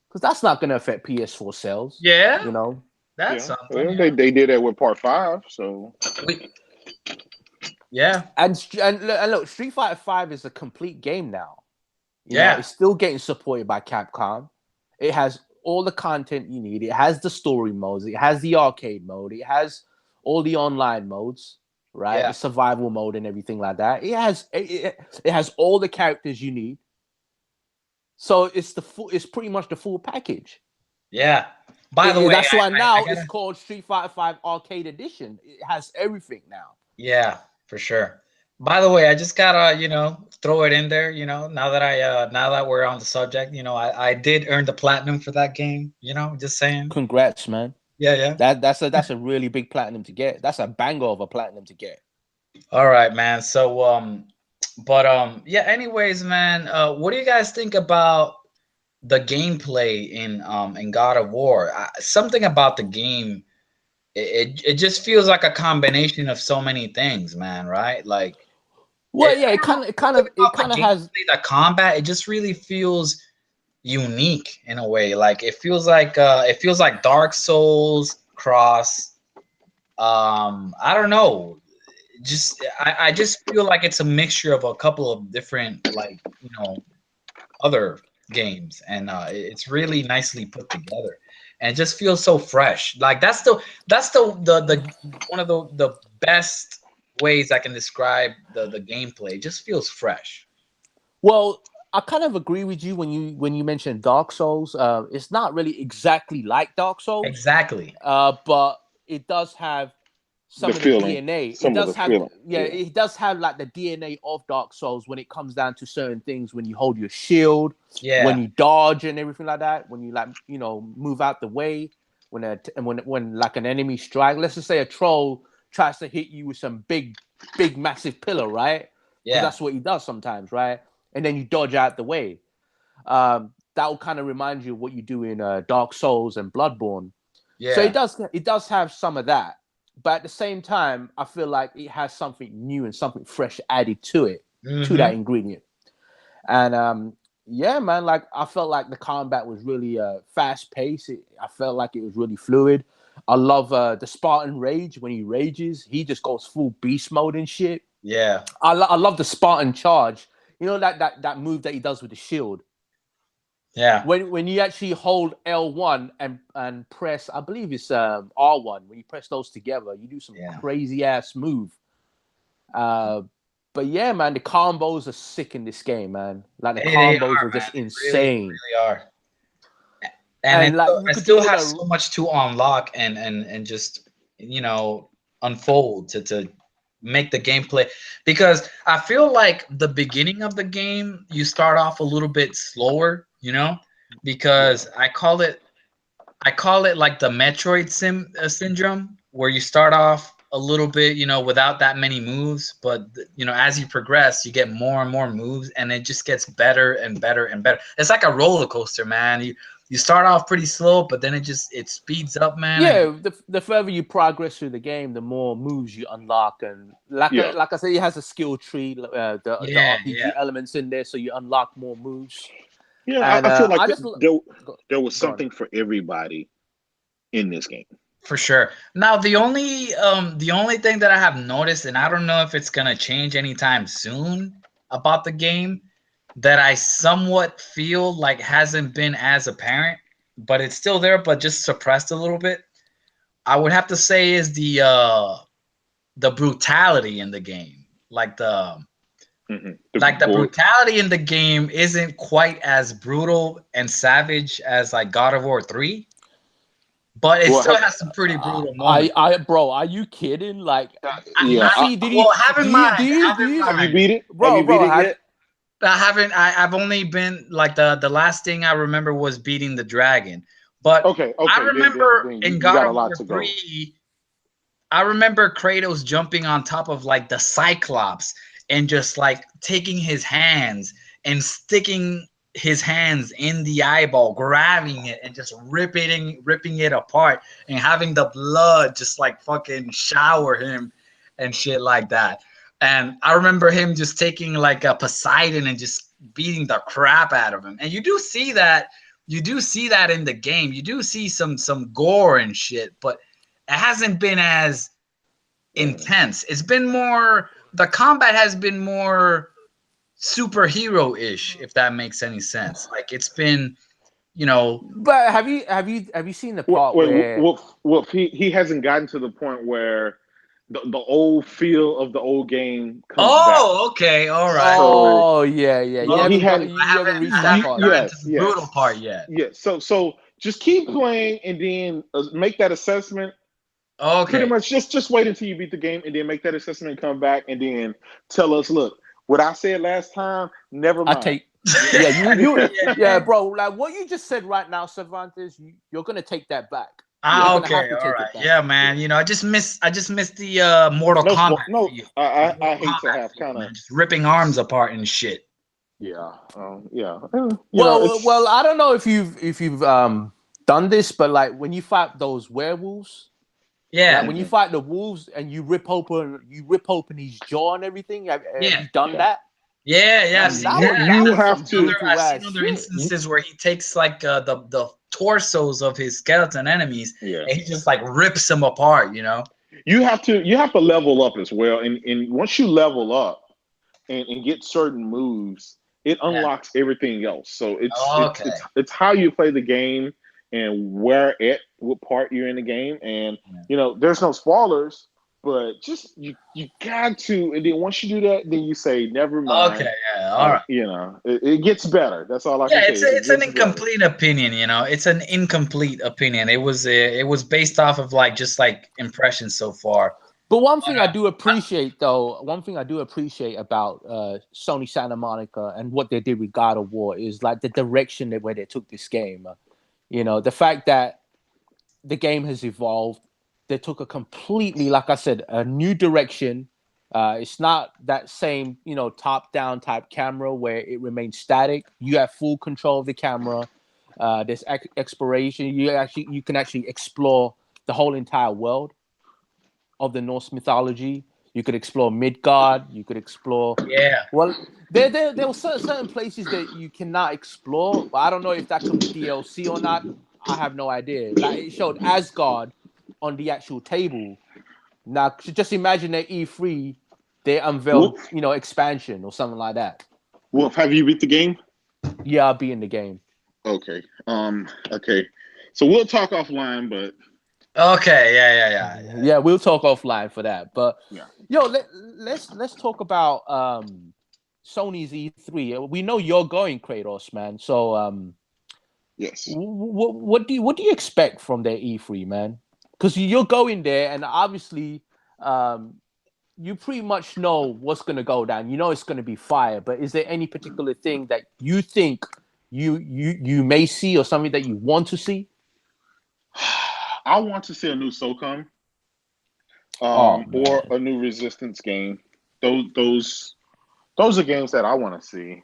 because that's not going to affect PS4 sales. Yeah, You know. that's Yeah, something. well, Yeah. they did that with Part 5, so We, yeah, And look, Street Fighter 5 is a complete game now. yeah. It's still getting supported by Capcom. It has all the content you need. It has the story modes. It has the arcade mode. It has all the online modes, right? Yeah. The survival mode and everything like that. It has all the characters you need. So it's pretty much the full package. Yeah. By the way, That's why I now it's gotta. called Street Fighter 5 Arcade Edition. It has everything now. Yeah, for sure. By the way, I just gotta, throw it in there, now that we're on the subject, I did earn the platinum for that game, just saying. Congrats, man. Yeah, yeah. That's a really big platinum to get. That's a banger of a platinum to get. All right, man. So, yeah, anyways, man, what do you guys think about the gameplay in God of War? Something about the game, it just feels like a combination of so many things, man, right? Like Well, yeah, I don't know, something it about kind of the has. gameplay, the combat, it just really feels unique in a way. Like it feels like Dark Souls cross. I don't know. I just feel like it's a mixture of a couple of different other games, and it's really nicely put together, and it just feels so fresh. Like that's the one of the best ways I can describe the gameplay. It just feels fresh. Well, I kind of agree with you when you mentioned Dark Souls. It's not really exactly like Dark Souls, Exactly. but it does have The some of the feeling, DNA. It some of does the have, feeling. yeah, Yeah. it does have like the DNA of Dark Souls when it comes down to certain things. When you hold your shield, when Yeah. you dodge and everything like that. When you move out the way. When like an enemy strike, let's just say a troll tries to hit you with some big massive pillar, right? Because Yeah. that's what he does sometimes, right? And then you dodge out the way. That will kind of remind you of what you do in Dark Souls and Bloodborne. So Yeah. it does have some of that, but at the same time, I feel like it has something new and something fresh added to that Mm-hmm. ingredient. And yeah, man, like I felt like the combat was really fast paced. I felt like it was really fluid. I love the Spartan rage when he rages. He just goes full beast mode and shit. Yeah. I love the Spartan charge. You know that move that he does with the shield. Yeah. When you actually hold L1 and press, I believe it's R1. When you press those together, you do some Yeah. crazy ass move. Uh, but yeah, man, the combos are sick in this game, man. Like the Hey, they combos are, are man. just They really, insane. really are. And And like you it could still do it has a so much to unlock and just unfold to make the gameplay, because I feel like the beginning of the game you start off a little bit slower, Yeah. because I call it like the Metroid syndrome, where you start off a little bit, without that many moves, but as you progress, you get more and more moves, and it just gets better and better and better. It's like a roller coaster, man. You start off pretty slow, but then it speeds up, man, and yeah. The further you progress through the game, the more moves you unlock, and Yeah. like I said, it has a skill tree. The yeah, yeah, RPG elements in there, so you unlock more moves. Yeah. And I feel like I just there was go on. something for everybody in this game. for sure. Now the only thing that I have noticed, and I don't know if it's gonna change anytime soon about the game, that I somewhat feel like hasn't been as apparent, but it's still there, but just suppressed a little bit. I would have to say is the brutality in the game. The Like the gore. brutality in the game isn't quite as brutal and savage as like God of War 3, but it Well, still has some pretty brutal moments. Bro, are you kidding? Like, did you yeah. see? Did Well, he? have in mind, Do have in you, Have you mind. beat it? Have you beat bro? it Have yet? I haven't. I've only been like the last thing I remember was beating the dragon. But Okay. I Okay. remember Then in you God got a of lot War to go. 3, I remember Kratos jumping on top of like the Cyclops and just like taking his hands and sticking his hands in the eyeball, grabbing it and just ripping it apart, and having the blood just like fucking shower him and shit like that. And I remember him just taking like a Poseidon and just beating the crap out of him. And you do see that in the game. You do see some gore and shit, but it hasn't been as Mm. intense. It's been more, the combat has been more superhero-ish, if that makes any sense. Like it's been, you know, But have you seen the Wait, part where? he hasn't gotten to the point where the old feel of the old game comes back. Oh, okay, all right. So Oh yeah, yeah. You he haven't got had you haven't reached that part gotten yet. to yes, the brutal yes, part yet. yes. So just keep playing and then make that assessment. Pretty Okay. much just wait until you beat the game and then make that assessment and come back and then tell us, look, what I said last time, never I mind. take yeah, yeah, Yeah. bro. Like what you just said right now, Cervantes, you're gonna take that back. Yeah. You're gonna Okay, have to all take right. it back. Yeah, man. You know, I just missed the Mortal Kombat No, feel. The I Mortal hate to Kombat have feel, kind of man. Just ripping arms apart and shit. yeah, Well, it's I don't know if you've done this, but like when you fight those werewolves, like Yeah. when you mhm. fight the wolves and you rip open his jaw and everything. Have Yeah. you done Yeah. that? Yeah, yeah, I've Man, seen that that. was that You was have some to brutal I've seen ass other shit. instances where he takes like the torsos of his skeleton enemies yeah. and he just like rips them apart, you know? You have to level up as well. And once you level up and get certain moves, it Yeah. unlocks everything else. So Okay. it's how you play the game and where at what part you're in the game. And Yeah. there's no spoilers, but just you got to. And then once you do that, then you say never mind. Okay, yeah, all right. It gets better. That's all I Yeah, can say. Is it it's an gets better. incomplete opinion, you know. It's an incomplete opinion. It was based off of like just like impressions so far. But one thing I But, do appreciate, though, one thing I do appreciate about Sony Santa Monica and what they did with God of War is like the direction where they took this game. The fact that the game has evolved. They took a completely, like I said, a new direction. It's not that same, top-down type camera where it remains static. You have full control of the camera. There's exploration. You can actually explore the whole entire world of the Norse mythology. You could explore Midgard. You could explore. yeah. Well, there were certain places that you cannot explore, but I don't know if that could be DLC or not. I have no idea. Like it showed Asgard on the actual table. Now, just imagine at E3 they unveiled, Wolf, expansion or something like that. Wolf, have you beat the game? Yeah, I'll be in the game. Okay. Okay. So we'll talk offline, but Okay, yeah. Yeah, we'll talk offline for that. But yeah. yo, let's talk about Sony's E3. We know you're going, Kratos, man. So Yes. what do you expect from their E3, man? Because you're going there, and obviously, you pretty much know what's gonna go down. You know it's gonna be fire. But is there any particular thing that you think you may see, or something that you want to see? I want to see a new SOCOM, Oh or man, a new Resistance game. Those are games that I want to see.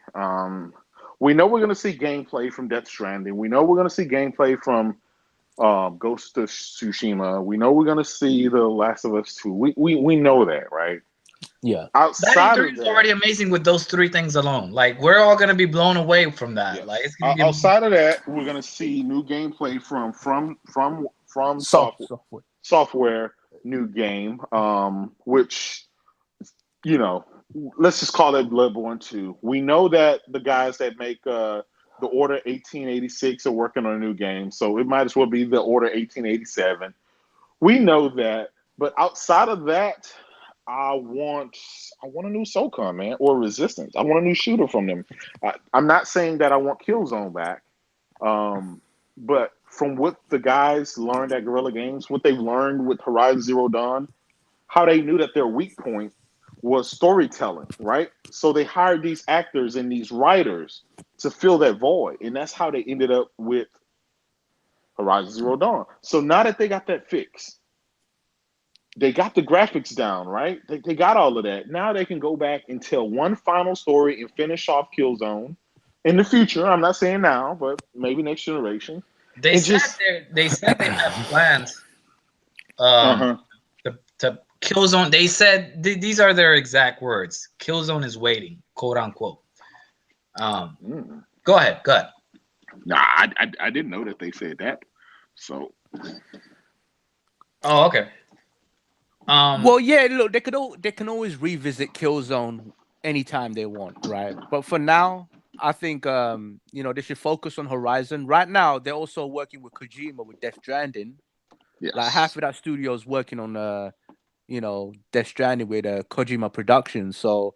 We know we're going to see gameplay from Death Stranding. We know we're going to see gameplay from Ghost of Tsushima. We know we're going to see The Last of Us 2. We know that, right? yeah. That Outside E3 of is that, already amazing with those three things alone. Like we're all gonna be blown away from that. Like yes. it's gonna be amazing. Outside of that, we're going to see new gameplay from Software. software new game, which you know, let's just call it Bloodborne 2. We know that the guys that make the Order 1886 are working on a new game, so it might as well be the Order 1887. We know that, but outside of that, I want a new SOCOM, man, or Resistance. I want a new shooter from them. I'm not saying that I want Killzone back, but from what the guys learned at Guerrilla Games, what they've learned with Horizon Zero Dawn, how they knew that their weak point was storytelling, right? So they hired these actors and these writers to fill that void, and that's how they ended up with Horizon Zero Dawn. So now that they got that fixed, they got the graphics down, right? They got all of that. Now they can go back and tell one final story and finish off Killzone in the future. I'm not saying now, but maybe next generation. They And said just they said they have plans uh um huh. to Killzone. They said these are their exact words. Killzone is waiting, quote unquote. Um, Mm. go ahead, go ahead. Nah, I didn't know that they said that. So Oh, okay. Well, yeah. Look, they can always revisit Killzone anytime they want, right? But for now, I think they should focus on Horizon. Right now, they're also working with Kojima with Death Stranding. Like half yes. of that studio is working on Death Stranding with Kojima Productions. So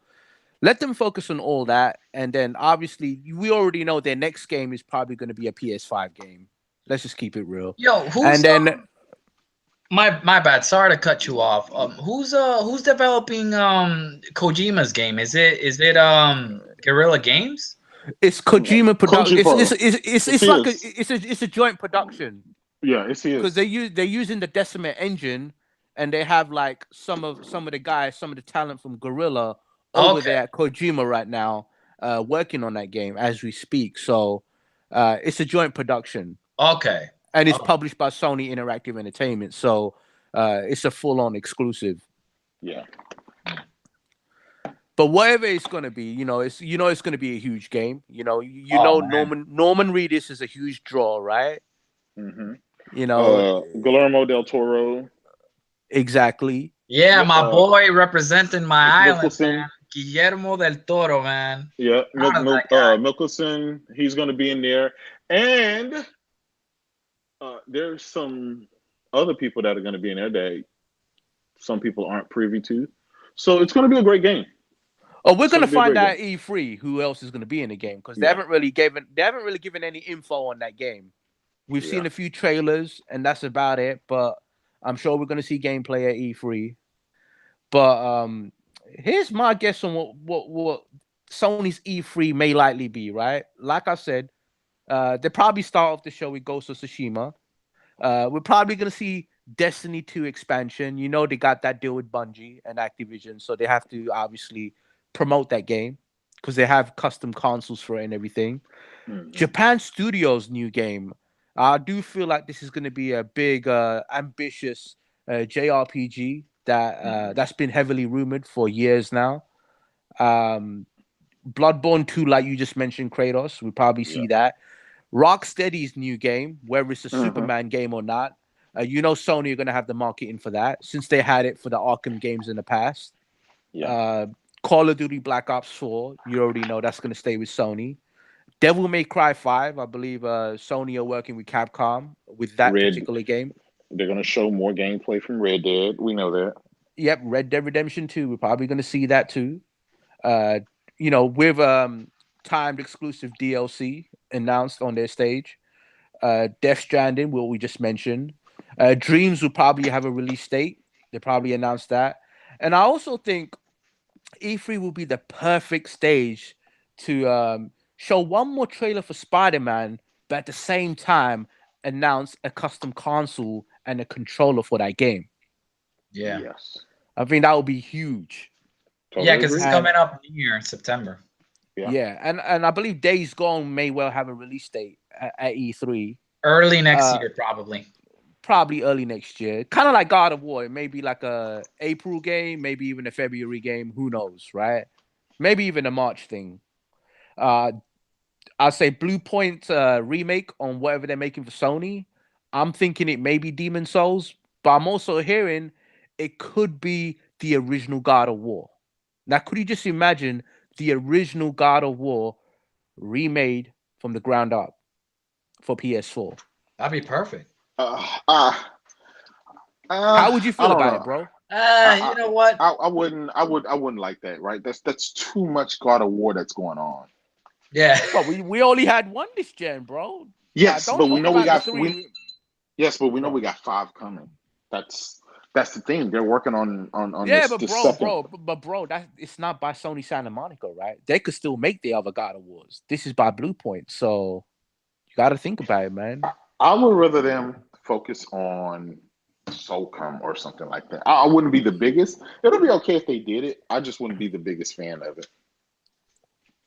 let them focus on all that, and then obviously we already know their next game is probably going to be a PS5 game. Let's just keep it real. Yo, And who's then my bad. Sorry to cut you off. Who's developing Kojima's game? Is it Guerrilla Games? it's No, Kojima Production. Koji Pro. It's It's like his. it's a joint production Yeah, it's because his. they're using the Decimate engine, and they have like some of the guys, some of the talent from Gorilla over Okay, there at Kojima right now, working on that game as we speak. So it's a joint production, okay. and it's Oh, published by Sony Interactive Entertainment. So it's a full on exclusive. Yeah. But whatever it's gonna be, it's gonna be a huge game. oh man. Norman Reedus is a huge draw, right? hmm You know Guillermo del Toro, exactly. Yeah, my uh, boy representing my island, man. Mickelson. Guillermo del Toro, man. Yeah, Proud of that guy. Mickelson. He's going to be in there, and there's some other people that are going to be in there that some people aren't privy to. So it's going to be a great game. Oh, we're It's going gonna to be a find great out game. at E3 who else is gonna be in the game because Yeah, they haven't really given any info on that game. We've yeah. seen a few trailers and that's about it. But I'm sure we're gonna see gameplay at E3. But here's my guess on what Sony's E3 may likely be. Right, like I said, they probably start off the show with Ghost of Tsushima. We're probably gonna see Destiny 2 expansion. They got that deal with Bungie and Activision, so they have to obviously promote that game because they have custom consoles for it and everything. hmm Japan Studios' new game. I do feel like this is going to be a big, ambitious JRPG hmm that's been heavily rumored for years now. Um, Bloodborne 2, like you just mentioned, Kratos. We probably Yeah. see that. Rocksteady's new game, whether it's a hmm Superman game or not. Sony are going to have the marketing for that since they had it for the Arkham games in the past. Yeah. Uh, Call of Duty Black Ops 4, you already know that's going to stay with Sony. Devil May Cry 5, I believe Sony are working with Capcom with that Red. particular game. They're going to show more gameplay from Red Dead. We know that. Yep, Red Dead Redemption 2, we're probably going to see that too. Uh, with timed exclusive DLC announced on their stage. Death Stranding, what we just mentioned. Dreams will probably have a release date. They probably announced that. And I also think E3 will be the perfect stage to show one more trailer for Spider-Man, but at the same time announce a custom console and a controller for that game. Yeah. Yes. I think that would be huge. Yeah, Totally because it's agree. And coming up near in September. Yeah. yeah, and I believe Days Gone may well have a release date at E3. Early next Uh, year, probably. Probably early next year. Kind of like God of War. It may be like a April game, maybe even a February game. Who knows, right? Maybe even a March thing. Uh, I'll say Blue Point remake on whatever they're making for Sony. I'm thinking it may be Demon Souls, but I'm also hearing it could be the original God of War. Now, could you just imagine the original God of War remade from the ground up for PS4? That'd be perfect. Uh, uh, How would you I feel don't about it, know. bro? You I, know what? I wouldn't like that, right? That's too much God of War that's going on. Yeah. But we only had one this gen, bro. Yes, Don't but we talk know we about the got three. yes, but we know Bro. we got five coming. That's the thing. They're working on Yeah, this but the second. bro, that it's not by Sony Santa Monica, right? They could still make the other God of Wars. This is by Blue Point, so you got to think about it, man. I would rather them focus on SOCOM or something like that. I wouldn't be the biggest. It'll be okay if they did it. I just wouldn't be the biggest fan of it.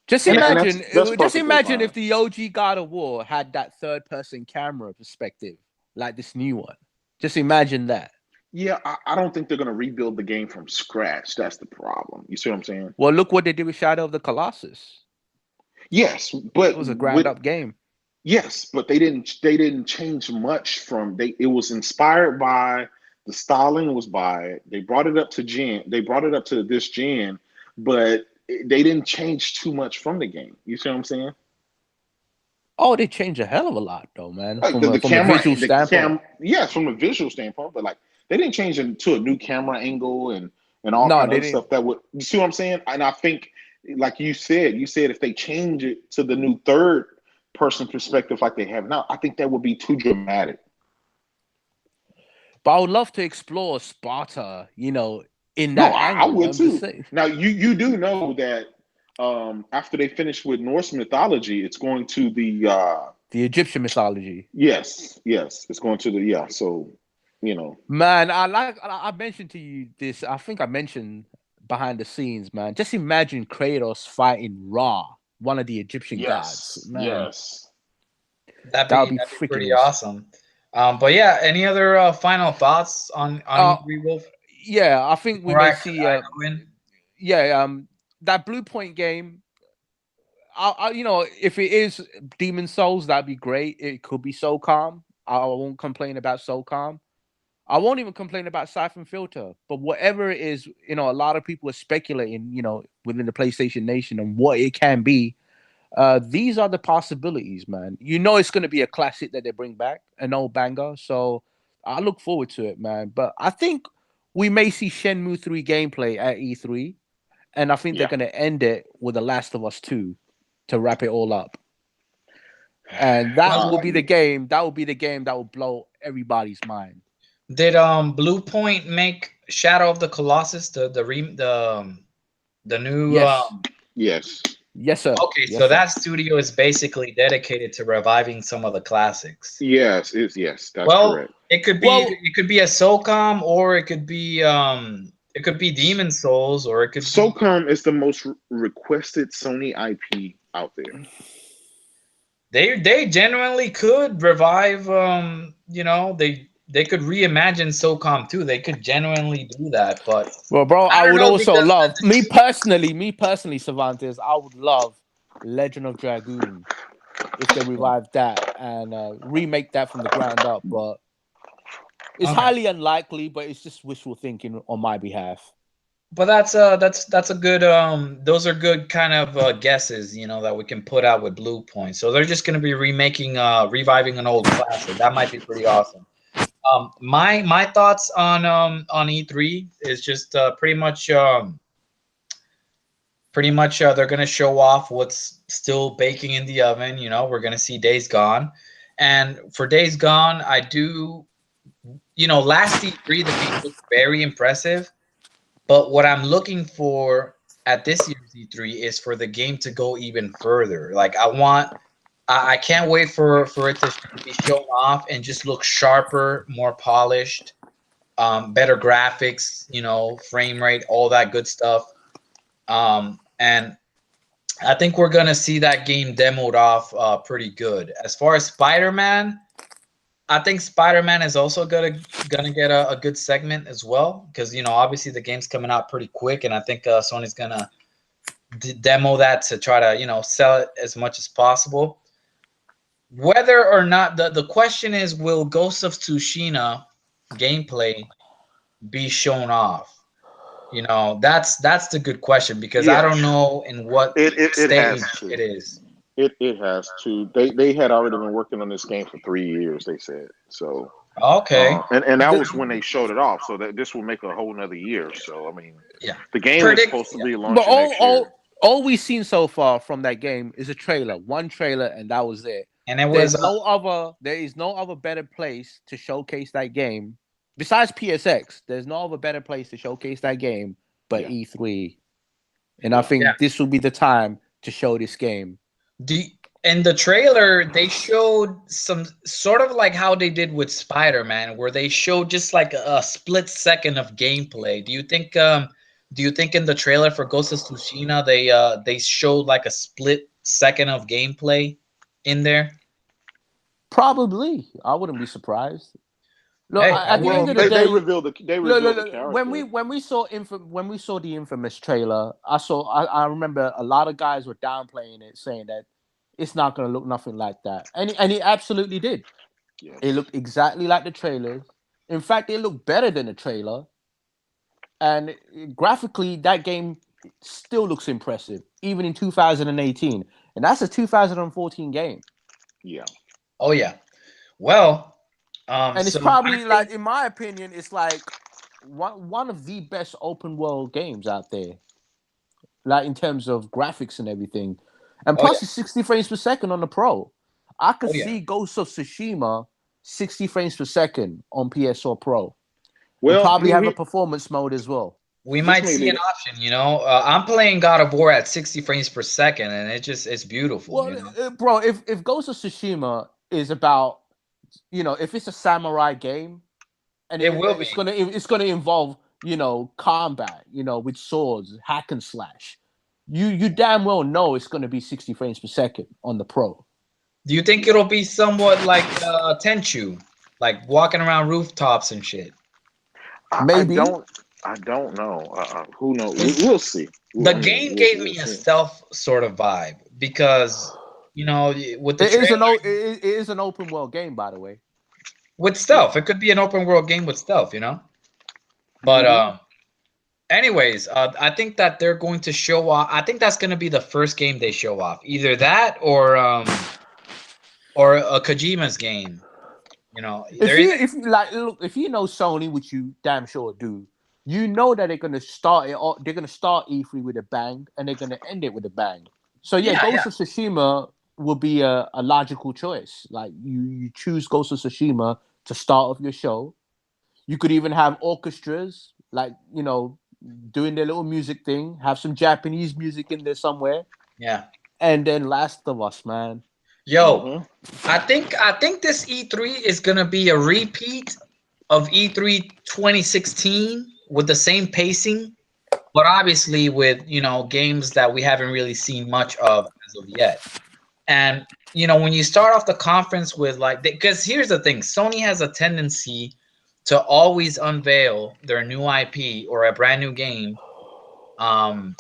And that's Just perfectly imagine fine. if the OG God of War had that third-person camera perspective, like this new one. Just imagine that. Yeah, I don't think they're gonna rebuild the game from scratch. That's the problem. You see what I'm saying? Well, look what they did with Shadow of the Colossus. Yes, It but was a ground-up game. they didn't change much from they. It was inspired by the styling was by it. They brought it up to gen. They brought it up to this gen, but they didn't change too much from the game. You see what I'm saying? Oh, they changed a hell of a lot, though, man. The From a camera, visual standpoint. yes, from a visual standpoint, but like They didn't change it to a new camera angle and all No, kind of they other didn't. stuff that would. You see what I'm saying? And I think, like you said if they change it to the new third person perspective like they have now, I think that would be too dramatic. But I would love to explore Sparta, in No, that I angle. would I'm just too. saying. Now you do know that after they finish with Norse mythology, it's going to the The Egyptian mythology. yes, it's going to the So Man, I mentioned to you this. I think I mentioned behind the scenes, man. Just imagine Kratos fighting Ra, one of the Egyptian gods. Man, yes. that would be That'd be pretty freaking. awesome. But yeah, any other final thoughts on Uh, E3 Wolf yeah, I think we before may I see. go in? Yeah, that Blue Point game. If it is Demon Souls, that'd be great. It could be so calm. I won't complain about so calm. I won't even complain about Siphon Filter, but whatever it is, a lot of people are speculating, within the PlayStation Nation on what it can be. These are the possibilities, man. It's going to be a classic that they bring back, an old banger. So I look forward to it, man. But I think we may see Shenmue 3 gameplay at E3, and I think they're Yeah. going to end it with The Last of Us 2 to wrap it all up. And that will Well, be the game. That will be the game that will blow everybody's mind. did Blue Point make Shadow of the Colossus the new Yes. Yes. Yes, sir. okay, Yes, so sir. that studio is basically dedicated to reviving some of the classics. Yes, that's Well, correct. Well, it could be a SOCOM, or it could be Demon Souls, or it could be SOCOM is the most requested Sony IP out there. they genuinely could revive they could reimagine SOCOM too. They could genuinely do that, but well, bro, I I don't would know also because love me personally, Cervantes. I would love Legend of Dragoon if they revive that and remake that from the ground up. But it's okay. highly unlikely. But it's just wishful thinking on my behalf. But that's a good those are good kind of guesses, that we can put out with Blue Point. So they're just going to be reviving an old classic. That might be pretty awesome. My thoughts on E3 is just pretty much they're going to show off what's still baking in the oven. We're going to see Days Gone, and for Days Gone, I do last E3 the game looked very impressive. But what I'm looking for at this year's E3 is for the game to go even further. Like I can't wait for it to be shown off and just look sharper, more polished, better graphics, frame rate, all that good stuff. And I think we're gonna see that game demoed off pretty good. As far as Spider-Man, I think Spider-Man is also gonna get a good segment as well, because obviously the game's coming out pretty quick, and I think Sony's gonna demo that to try to sell it as much as possible. Whether or not the question is, will Ghost of Tsushima gameplay be shown off? That's the good question, because I don't Yes. know in what It has stage to. it is. It has to. They had already been working on this game for 3 years. They said so, Okay. and that The, was when they showed it off. So that this will make a whole nother year. So I mean, Yeah. the game is Predict. supposed to Yeah. be but launching next year. all we've seen so far from that game is a trailer, one trailer, and that was it. And it was There is no other better place to showcase that game besides PSX. There's no other better place to showcase that game but Yeah, E3. And I yeah. yeah. think this will be the time to show this game. Do In the trailer, they showed some sort of like how they did with Spider-Man, where they showed just like a split second of gameplay. Do you think in the trailer for Ghost of Tsushima they showed like a split second of gameplay in there? Probably. I wouldn't be surprised. Look, Hey, I at the wouldn't end Well, of the either. they day, revealed the look, character. when we saw the infamous trailer, I remember a lot of guys were downplaying it, saying that it's not going to look nothing like that, and it absolutely did. It Yes. looked exactly like the trailers. In fact, it looked better than the trailer, and graphically, that game still looks impressive, even in 2018, and that's a 2014 game. Yeah. Oh yeah. Well, And it's So probably I think, like, in my opinion, it's like one of the best open world games out there, like in terms of graphics and everything. And oh yeah, plus, it's 60 frames per second on the Pro. I could oh yeah. see Ghost of Tsushima 60 frames per second on PS4 Pro. It'll Well, probably have a performance mode as well. We this might may see an lead. option, you know. I'm playing God of War at 60 frames per second, and it's beautiful, Well, you know. bro, if Ghost of Tsushima is about, if it's a samurai game, and It will it's be. gonna involve, combat, with swords, hack and slash. You damn well know it's gonna be 60 frames per second on the Pro. Do you think it'll be somewhat like Tenchu, like walking around rooftops and shit? I Maybe don't. I don't know. Who knows? Because We'll see. the I mean, game gave we'll me a see. stealth sort of vibe because with the it is trailer it is an open world game, by the way. with Yeah. stealth, it could be an open world game with stealth, you know. But Hmm. anyways, I think that they're going to show off. I think that's going to be the first game they show off, either that or a Kojima's game. You know, If they're either if you like, look, if you know Sony, which you damn sure do, you know that they're gonna start it. They're gonna start E3 with a bang, and they're gonna end it with a bang. So yeah, yeah, Ghost yeah, of Tsushima will be a logical choice. Like you choose Ghost of Tsushima to start off your show. You could even have orchestras, like doing their little music thing. Have some Japanese music in there somewhere, yeah. and then Last of Us, man. Yo, Hmm. I think this E3 is gonna be a repeat of E3 2016 with the same pacing, but obviously with games that we haven't really seen much of as of yet. And when you start off the conference with like, because here's the thing, Sony has a tendency to always unveil their new IP or a brand new game um,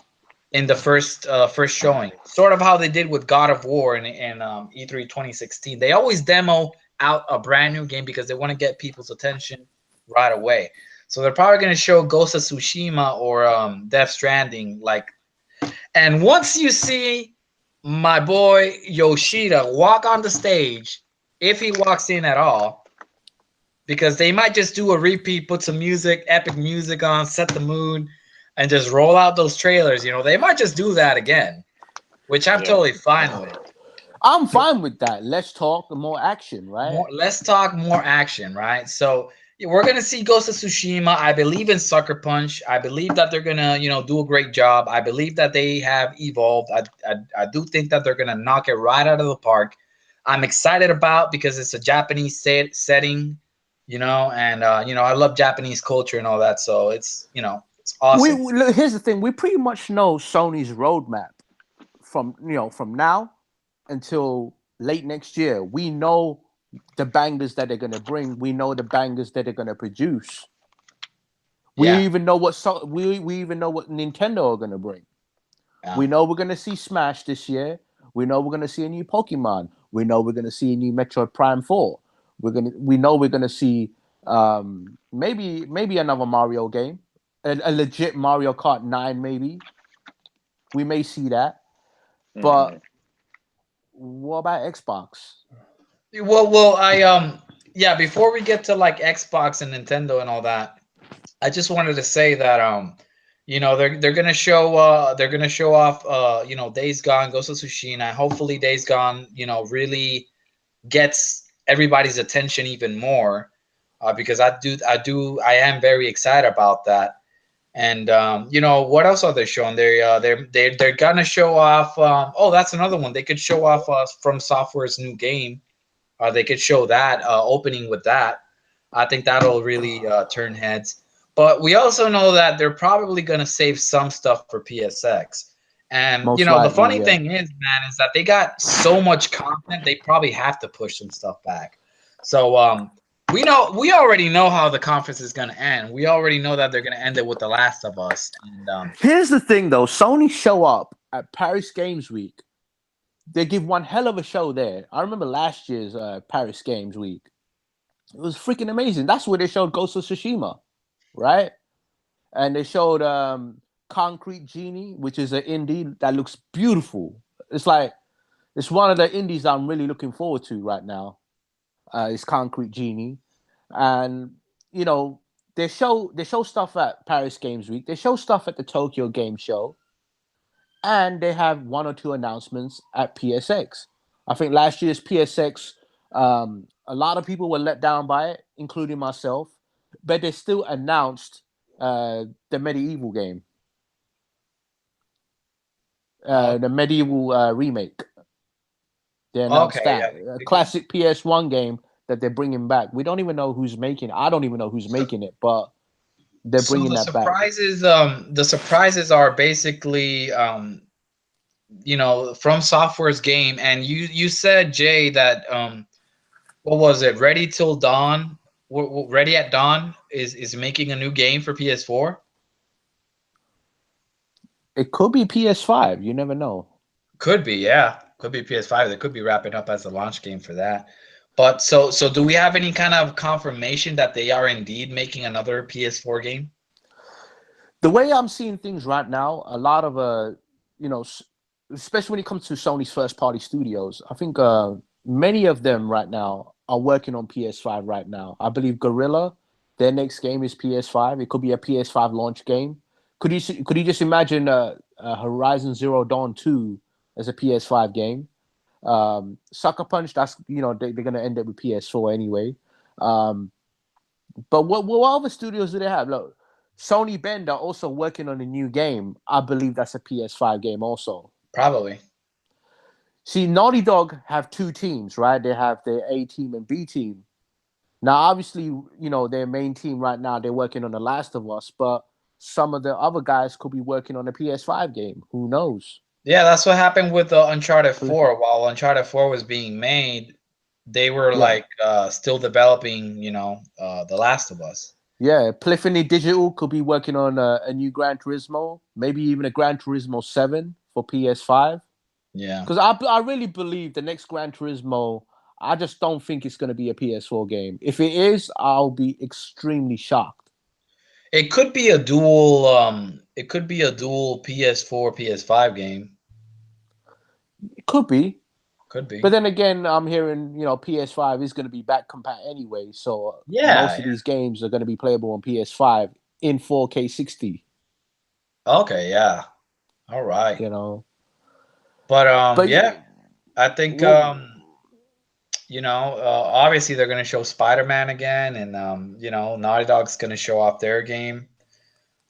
in the first showing, sort of how they did with God of War in E3 2016. They always demo out a brand new game because they want to get people's attention right away. So they're probably going to show Ghost of Tsushima or Death Stranding, like, and once you see my boy Yoshida walk on the stage, if he walks in at all, because they might just do a repeat, put some music, epic music on, set the mood, and just roll out those trailers. They might just do that again, which I'm Yeah. totally fine with. I'm fine with that. Let's talk more action, right? More, let's talk more action, right? So yeah, we're gonna see Ghost of Tsushima. I believe in Sucker Punch. I believe that they're gonna, do a great job. I believe that they have evolved. I do think that they're gonna knock it right out of the park. I'm excited about because it's a Japanese setting, and I love Japanese culture and all that. So it's awesome. Look, here's the thing: we pretty much know Sony's roadmap from now until late next year. We know the bangers that they're gonna bring. We know the bangers that they're gonna produce. We Yeah, even know we even know what Nintendo are gonna bring. yeah. We know we're gonna see Smash this year. We know we're gonna see a new Pokemon. We know we're gonna see a new Metroid Prime 4. We know we're gonna see maybe another Mario game, a legit Mario Kart 9 maybe. We may see that, Hmm. but what about Xbox? Well, yeah. Before we get to like Xbox and Nintendo and all that, I just wanted to say that they're gonna show off Days Gone, Ghost of Tsushima. Hopefully Days Gone really gets everybody's attention even more, because I am very excited about that. And what else are they showing? They're gonna show off. Oh, that's another one. They could show off From Software's new game. They could show that opening with that. I think that'll really turn heads. But we also know that they're probably going to save some stuff for PSX. And Most the likely, funny yeah. thing is, man, is that they got so much content they probably have to push some stuff back. So we already know how the conference is going to end. We already know that they're going to end it with The Last of Us. And Here's the thing, though: Sony show up at Paris Games Week. They give one hell of a show there. I remember last year's Paris Games Week. It was freaking amazing. That's where they showed Ghost of Tsushima, right? And they showed Concrete Genie, which is an indie that looks beautiful. It's one of the indies I'm really looking forward to right now. It's Concrete Genie. and you know they show stuff at Paris Games Week. They show stuff at the Tokyo Game Show, and they have one or two announcements at PSX. I think last year's PSX, a lot of people were let down by it, including myself, but they still announced the medieval game, Oh, the medieval remake. They announced okay, yeah. that a classic PS1 game that they're bringing back. We don't even know who's making it. I don't even know who's So, making it, but they're so bringing that back. the surprises are basically from Software's game, and you said, Jay, that what was it? Ready Till Dawn, Ready at Dawn is making a new game for PS4. It could be PS5. You never know. Could be, yeah. Could be PS5. They could be wrapping up as the launch game for that. But so do we have any kind of confirmation that they are indeed making another PS4 game? The way I'm seeing things right now, a lot of you know, especially when it comes to Sony's first party studios, I think many of them right now are working on PS5 right now. I believe Gorilla, their next game is PS5. It could be a PS5 launch game. Could you just imagine Horizon Zero Dawn 2 as a PS5 game? Sucker Punch, that's they're gonna end up with PS4 anyway. Um, but what other studios do they have? Look, Sony Bend are also working on a new game. I believe that's a PS5 game also. Probably. See, Naughty Dog have two teams, right? They have their A team and B team. Now, obviously, their main team right now, they're working on The Last of Us, but some of the other guys could be working on a PS5 game. Who knows? Yeah, that's what happened with Uncharted Cliff- 4. While Uncharted 4 was being made, they were Yeah. like still developing, The Last of Us. Yeah, Polyphony Digital could be working on a new Gran Turismo, maybe even a Gran Turismo 7 for PS5. Yeah. Because I really believe the next Gran Turismo, I just don't think it's going to be a PS4 game. If it is, I'll be extremely shocked. It could be a dual PS4 PS5 game. It could be. Could But be. then again, I'm hearing, PS5 is going to be back compat anyway. So most Yeah. of these games are going to be playable on PS5 in 4K 60, Okay, yeah. All right. you know. But But, yeah, I think well, obviously they're gonna show Spider-Man again, and Naughty Dog's gonna show off their game.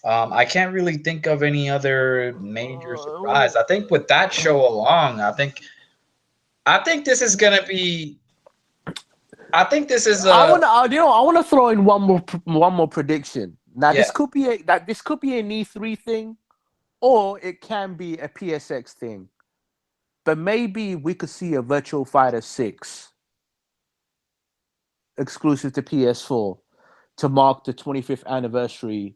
I can't really think of any other major surprise. I think with that show along, I think this is gonna be. I think this is I want to throw in one more prediction. Now, yeah. this could be an E3 thing, or it can be a PSX thing. But maybe we could see a Virtual Fighter 6 exclusive to PS4 to mark the 25th anniversary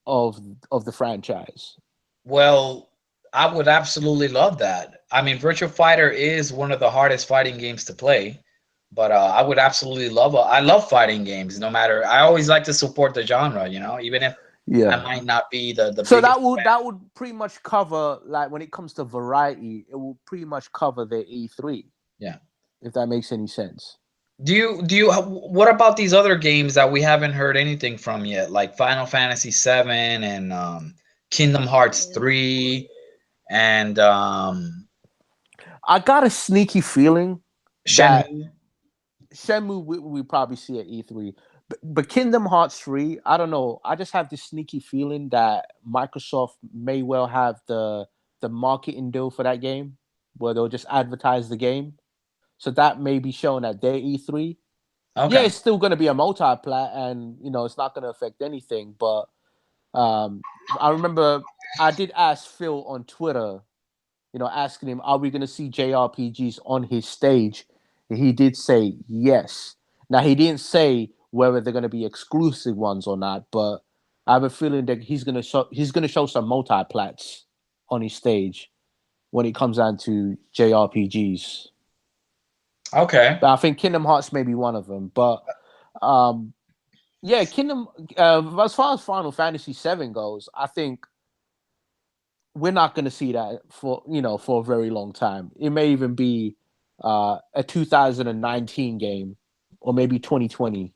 of the franchise. Well, I would absolutely love that. I mean, Virtua Fighter is one of the hardest fighting games to play, but I would absolutely love. I love fighting games. No matter, I always like to support the genre. Even if I Yeah. might not be the So biggest that would fan. that would pretty much cover, like, when it comes to variety, it will pretty much cover the E3, Yeah. if that makes any sense. Do you? What about these other games that we haven't heard anything from yet, like Final Fantasy VII and Kingdom Hearts 3 and I got a sneaky feeling that Shenmue? Shenmue we probably see at E3. But Kingdom Hearts 3, I don't know. I just have this sneaky feeling that Microsoft may well have the marketing deal for that game, where they'll just advertise the game. So that may be shown at their E3. Yeah, Okay. it's still going to be a multi-plat, and it's not going to affect anything. But I remember I did ask Phil on Twitter, asking him, "Are we going to see JRPGs on his stage?" And he did say yes. Now he didn't say whether they're going to be exclusive ones or not, but I have a feeling that he's going to show some multi-plats on his stage when it comes down to JRPGs. Okay. But I think Kingdom Hearts may be one of them. But um, yeah, as far as Final Fantasy VII goes, I think we're not going to see that for a very long time. It may even be a 2019 game, or maybe 2020.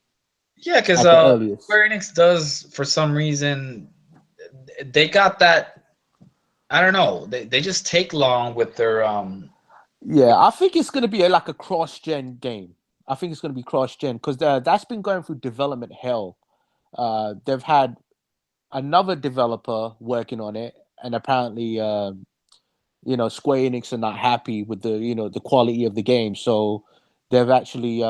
Yeah, because at the earliest. Square Enix does, for some reason, they got that. I don't know. They just take long with their Yeah, with I think it's gonna be like a cross-gen game. I think it's gonna be cross-gen because that's been going through development hell. They've had another developer working on it, and apparently, Square Enix are not happy with the quality of the game, so they've actually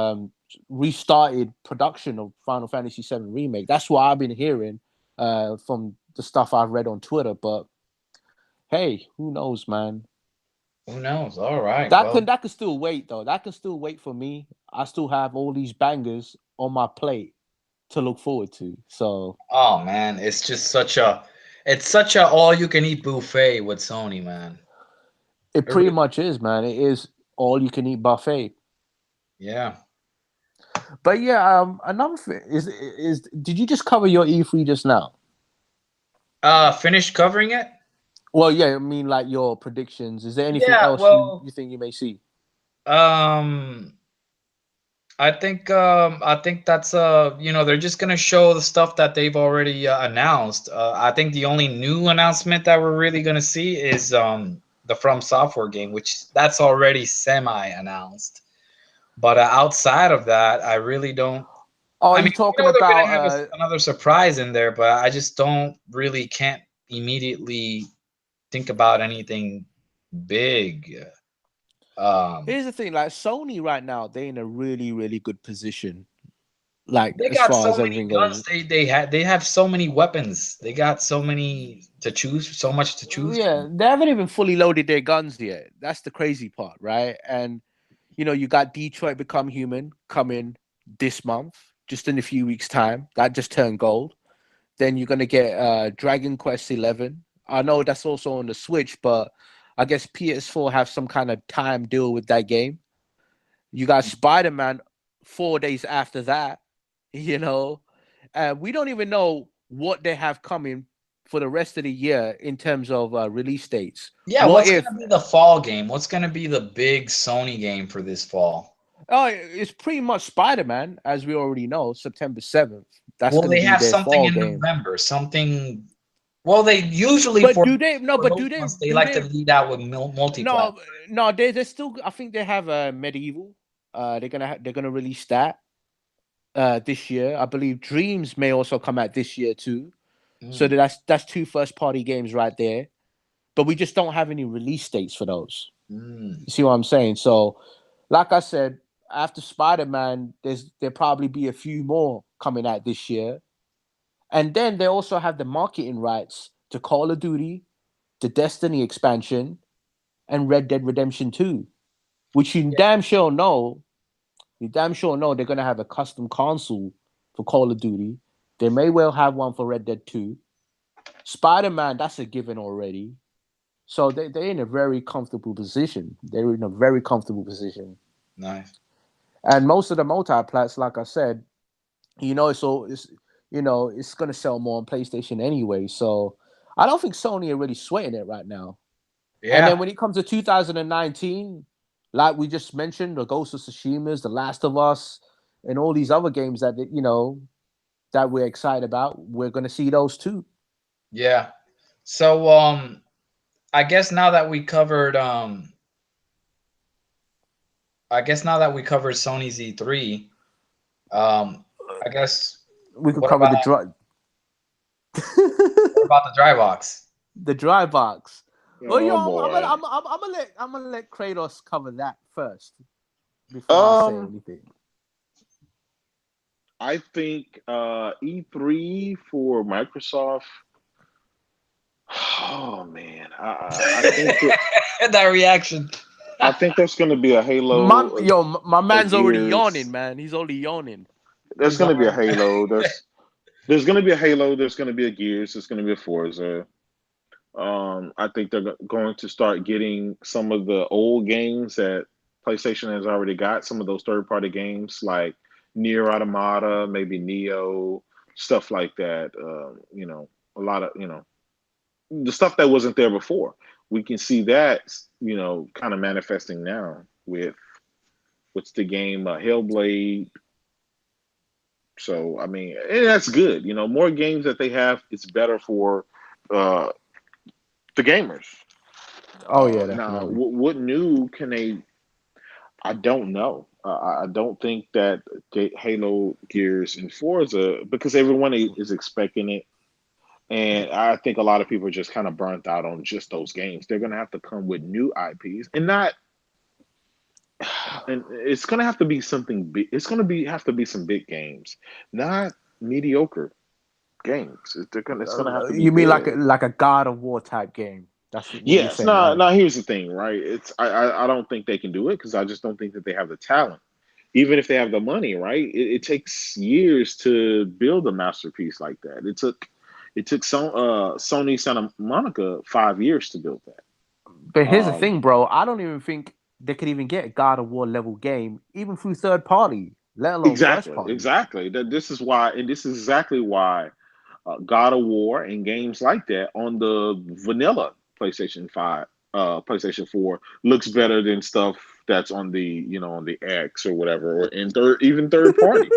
restarted production of Final Fantasy VII Remake. That's what I've been hearing from the stuff I've read on Twitter. But hey, who knows, man? who knows? All right. That Well, can that can still wait though. That can still wait for me. I still have all these bangers on my plate to look forward to. So oh man, it's such a all you can eat buffet with Sony, man. it It pretty really, much is, man. It is all you can eat buffet. yeah. But yeah, another thing is did you just cover your E3 just now? Finished covering it? Well, yeah, I mean like your predictions. Is there anything Yeah, else you well, you think you may see? um I think that's they're just gonna show the stuff that they've already announced. I think the only new announcement that we're really gonna see is the From Software game, which that's already semi announced. But outside of that, I really don't. Oh, are I mean, you we talking know they're about gonna have another surprise in there, but I just don't really can't immediately think about anything big. Um, here's the thing, like Sony right now, they're in a really, really good position. Like They as got far so as many everything guns. goes. They have so many weapons. They got so many to choose, so much to choose from. Yeah, they haven't even fully loaded their guns yet. That's the crazy part, right? And you got Detroit Become Human coming this month, just in a few weeks' time. That just turned gold. Then you're gonna get Dragon Quest 11. I know that's also on the Switch, but I guess PS4 have some kind of time deal with that game. You got Spider Man 4 days after that, you know. We don't even know what they have coming for the rest of the year in terms of release dates. Yeah, What what's if gonna be the fall game? What's gonna be the big Sony game for this fall? Oh, it's pretty much Spider Man, as we already know, September 7th. That's Will going to they be have their something fall in game. November? Something. Well, they usually But for do they? No, for but those ones they do like to they? lead out with multi-platinum. No, no. They still. I think they have a medieval. They're gonna release that this year. I believe Dreams may also come out this year too. So Mm, that's two first party games right there. But we just don't have any release dates for those. mm. You see what I'm saying? So, like I said, after Spider Man, there'll probably be a few more coming out this year. And then they also have the marketing rights to Call of Duty, the Destiny expansion, and Red Dead Redemption 2, which you damn sure know they're gonna have a custom console for Call of Duty. They may well have one for Red Dead 2. Spider-Man, that's a given already. So they're in a very comfortable position. They're in a very comfortable position. Nice. And most of the multiplats, like I said, it's gonna sell more on PlayStation anyway. So I don't think Sony are really sweating it right now. And then Yeah. when it comes to 2019, like we just mentioned, the Ghost of Tsushima's, The Last of Us, and all these other games that we're excited about, we're gonna see those too. Yeah. So I guess now that we covered Sony's E3, I guess We could what cover the about dry the dry box? the dry box. Well, Oh boy. I'm gonna let Kratos cover that first before I say Um, anything. I think E3 for Microsoft. Oh man, That reaction. I think there's going to be a Halo, My a man's already yawning, Gears. man. He's already yawning. There's He's going to be a already. Halo. There's going to be a Halo. There's going to be a Gears. There's going to be a Forza. I think they're going to start getting some of the old games that PlayStation has already got. Some of those third-party games like Nier Automata, maybe Neo, stuff like that. A lot of the stuff that wasn't there before. We can see that kind of manifesting now with what's the game Hellblade, So I mean, and that's good. You know, more games that they have, it's better for uh, the gamers. Oh yeah, Now, definitely. what new can they? I don't know. I don't think that Halo, Gears, and Forza, because everyone is expecting it, and I think a lot of people are just kind of burnt out on just those games. They're gonna have to come with new IPs, and not, and it's gonna have to be something big. It's gonna be have to be some big games, not mediocre games. It's gonna have to be You mean good. like a God of War type game? That's what you're Yes. saying, Now, right? now here's the thing, right? I don't think they can do it because I just don't think that they have the talent. Even if they have the money, right? It takes years to build a masterpiece like that. It took Sony Santa Monica 5 years to build that. But here's the Um, thing, bro. I don't even think they could even get a God of War level game, even through third party, let alone first exactly, party. exactly. That this is why, and this is exactly why God of War and games like that on the vanilla PlayStation 5, PlayStation 4 looks better than stuff that's on the on the X or whatever, or in third party.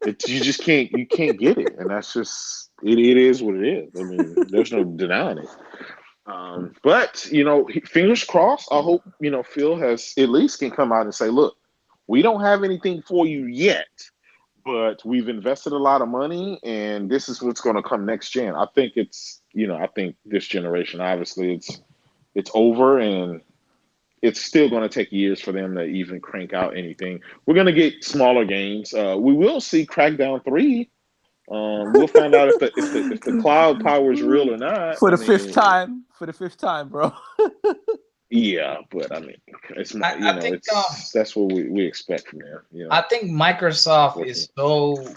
It's you can't get it, and that's just it is what it is. I mean, there's no denying it. But fingers crossed. I hope Phil has at least can come out and say, "Look, we don't have anything for you yet, but we've invested a lot of money, and this is what's going to come next gen." I think I think this generation, obviously, it's over, and it's still going to take years for them to even crank out anything. We're going to get smaller games. We will see Crackdown 3. We'll find out if the cloud power is real or not. For I the fifth mean, time. For the fifth time, bro. yeah, but I mean, it's not. I think It's that's what we expect from them. I think Microsoft is Unfortunately. so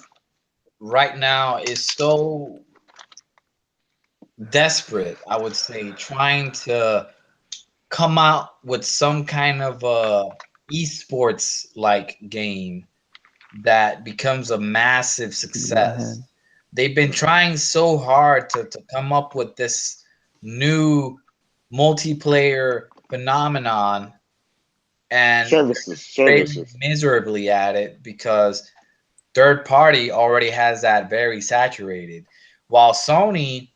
right now is so desperate, I would say, trying to come out with some kind of esports like game that becomes a massive Give me a success. hand. They've been trying so hard to come up with this new multiplayer phenomenon, and Services, they're failing services. miserably at it because third party already has that very saturated. While Sony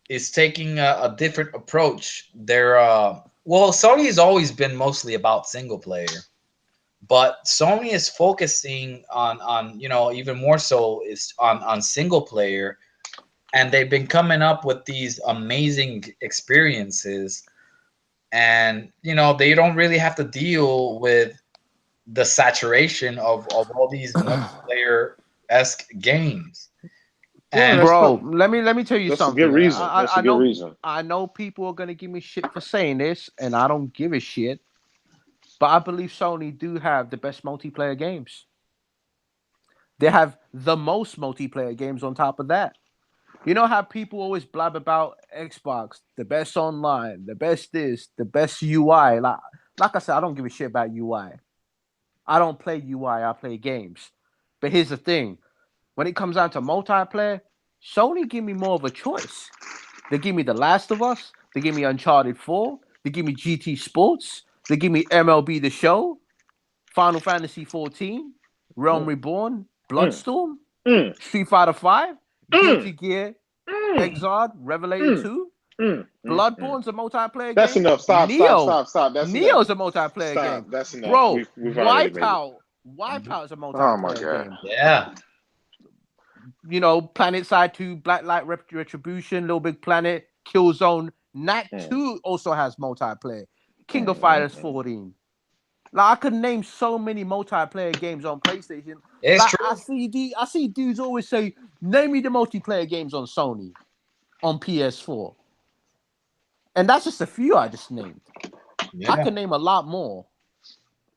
is taking a different approach. Sony has always been mostly about single player, but Sony is focusing on even more so is on single player, and they've been coming up with these amazing experiences, and they don't really have to deal with the saturation of all these multiplayer esque games. Well, And Bro, let me tell you that's a good something. reason. That's a I good know reason. people are gonna give me shit for saying this, and I don't give a shit. But I believe Sony do have the best multiplayer games. They have the most multiplayer games on top of that. You know how people always blab about Xbox, the best online, the best this, the best UI. Like I said, I don't give a shit about UI. I don't play UI, I play games. But here's the thing. When it comes down to multiplayer, Sony give me more of a choice. They give me The Last of Us. They give me Uncharted 4. They give me GT Sports. They give me MLB The Show, Final Fantasy 14, Realm Mm, Reborn, mm, Bloodstorm, mm, Street Fighter 5, mm, Guilty Gear, mm, Exod, Revelator mm, 2, mm. Bloodborne's a multiplayer That's game. enough. Stop, stop, Neo, stop, stop. That's enough. Neo's a multiplayer Stop. game. That's enough. Bro, We've already made it. Wipeout. Wipeout is a Oh my multiplayer god. game. yeah, Planet Side 2, Black Light Retribution, Little Big Planet, Killzone. Knack Mm, 2 also has multiplayer. King of mm, Fighters mm, 14. Like I could name so many multiplayer games on PlayStation. it's Like true. I see dudes always say, name me the multiplayer games on Sony on PS4. And that's just a few I just named. I Yeah, could name a lot more.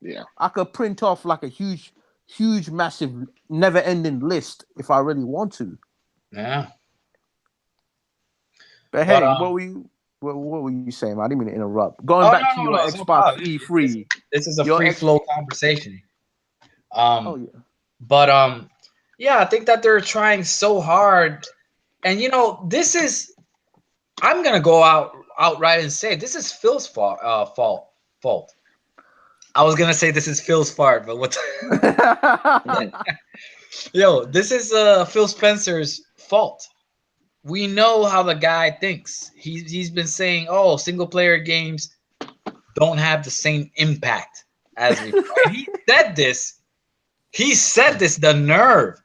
yeah. I could print off like a huge, massive, never-ending list if I really want to. yeah. But But hey, what were you saying? I didn't mean to interrupt. Going oh, back to no, your no, it's no Xbox problem. This, E3, this is a your free X. flow conversation. Oh Um, yeah. but yeah, I think that they're trying so hard, and this is. I'm gonna go outright and say this is Phil's fault. Fault. I was gonna say this is Phil's fault, but what? Yo, this is Phil Spencer's fault. We know how the guy thinks. He's been saying, "Oh, single player games don't have the same impact as we." And he said this. He said this. The nerve.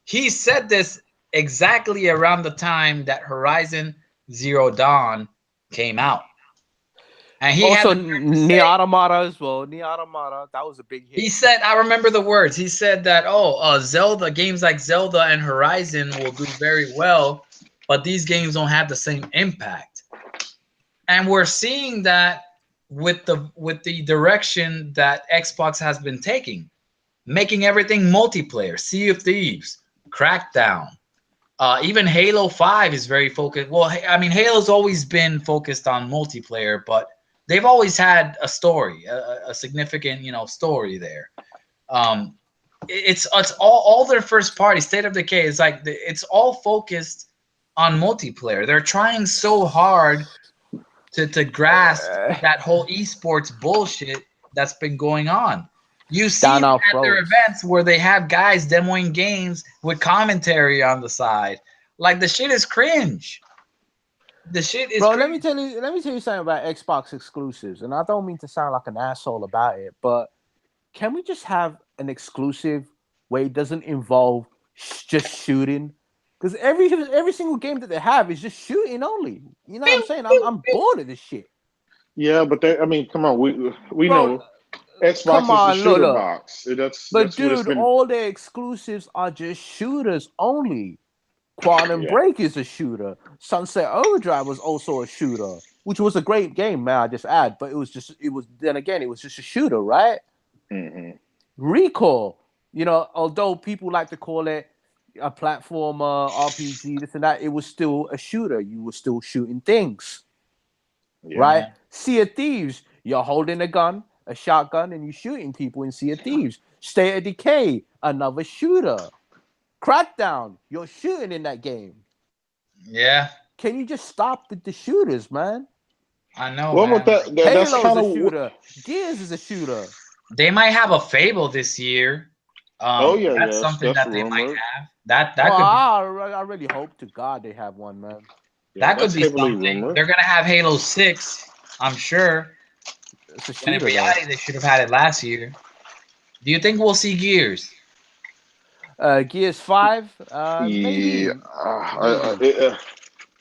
He said this exactly around the time that Horizon Zero Dawn came out, and he had Also, the nerve to say. Automata as well. Automata, that was a big He hit. said, I remember the words. He said that, Zelda games like Zelda and Horizon will do very well, but these games don't have the same impact. And we're seeing that with the direction that Xbox has been taking, making everything multiplayer. Sea of Thieves, Crackdown, even Halo 5 is very focused. Well, I mean, Halo's always been focused on multiplayer, but they've always had a story, a significant, story there. Um, it's all their first party. State of Decay is like it's all focused on multiplayer. They're trying so hard to grasp Uh, that whole esports bullshit that's been going on. You see down them our at their throats. events where they have guys demoing games with commentary on the side. Like the shit is cringe. The shit is Bro, cringe. let me tell you something about Xbox exclusives, and I don't mean to sound like an asshole about it, but can we just have an exclusive where it doesn't involve just shooting? Because every single game that they have is just shooting only. You know what I'm Pew, saying? pew, I'm pew. bored of this shit, Yeah, but I mean, come on, we bro. know Xbox Come is the on, look, shooter look. box. But That's what it's dude, been. all their exclusives are just shooters only. Quantum Yeah. Break is a shooter. Sunset Overdrive was also a shooter, which was a great game, man. I just add, but it was then again, it was just a shooter, right? Hmm. Recall, although people like to call it a platformer, RPG, this and that, it was still a shooter. You were still shooting things, Yeah. right? Yeah. Sea of Thieves, you're holding a gun, a shotgun, and you're shooting people in Sea of Thieves. State of Decay, another shooter. Crackdown, you're shooting in that game. Yeah, Can you just stop the shooters, man? I know, Well, but man. that's Halo's kind a of. shooter. Gears is a shooter. They might have a Fable this year. Oh yeah, That's yes, something that's that they might rumored. have. That Oh, could be I really hope to God they have one, man. Yeah, that could that's be heavily something. rumored. They're gonna have Halo 6, I'm sure. It's a When in shooter though. reality, they should have had it last year. Do you think we'll see Gears? Gears 5, Yeah, maybe, maybe.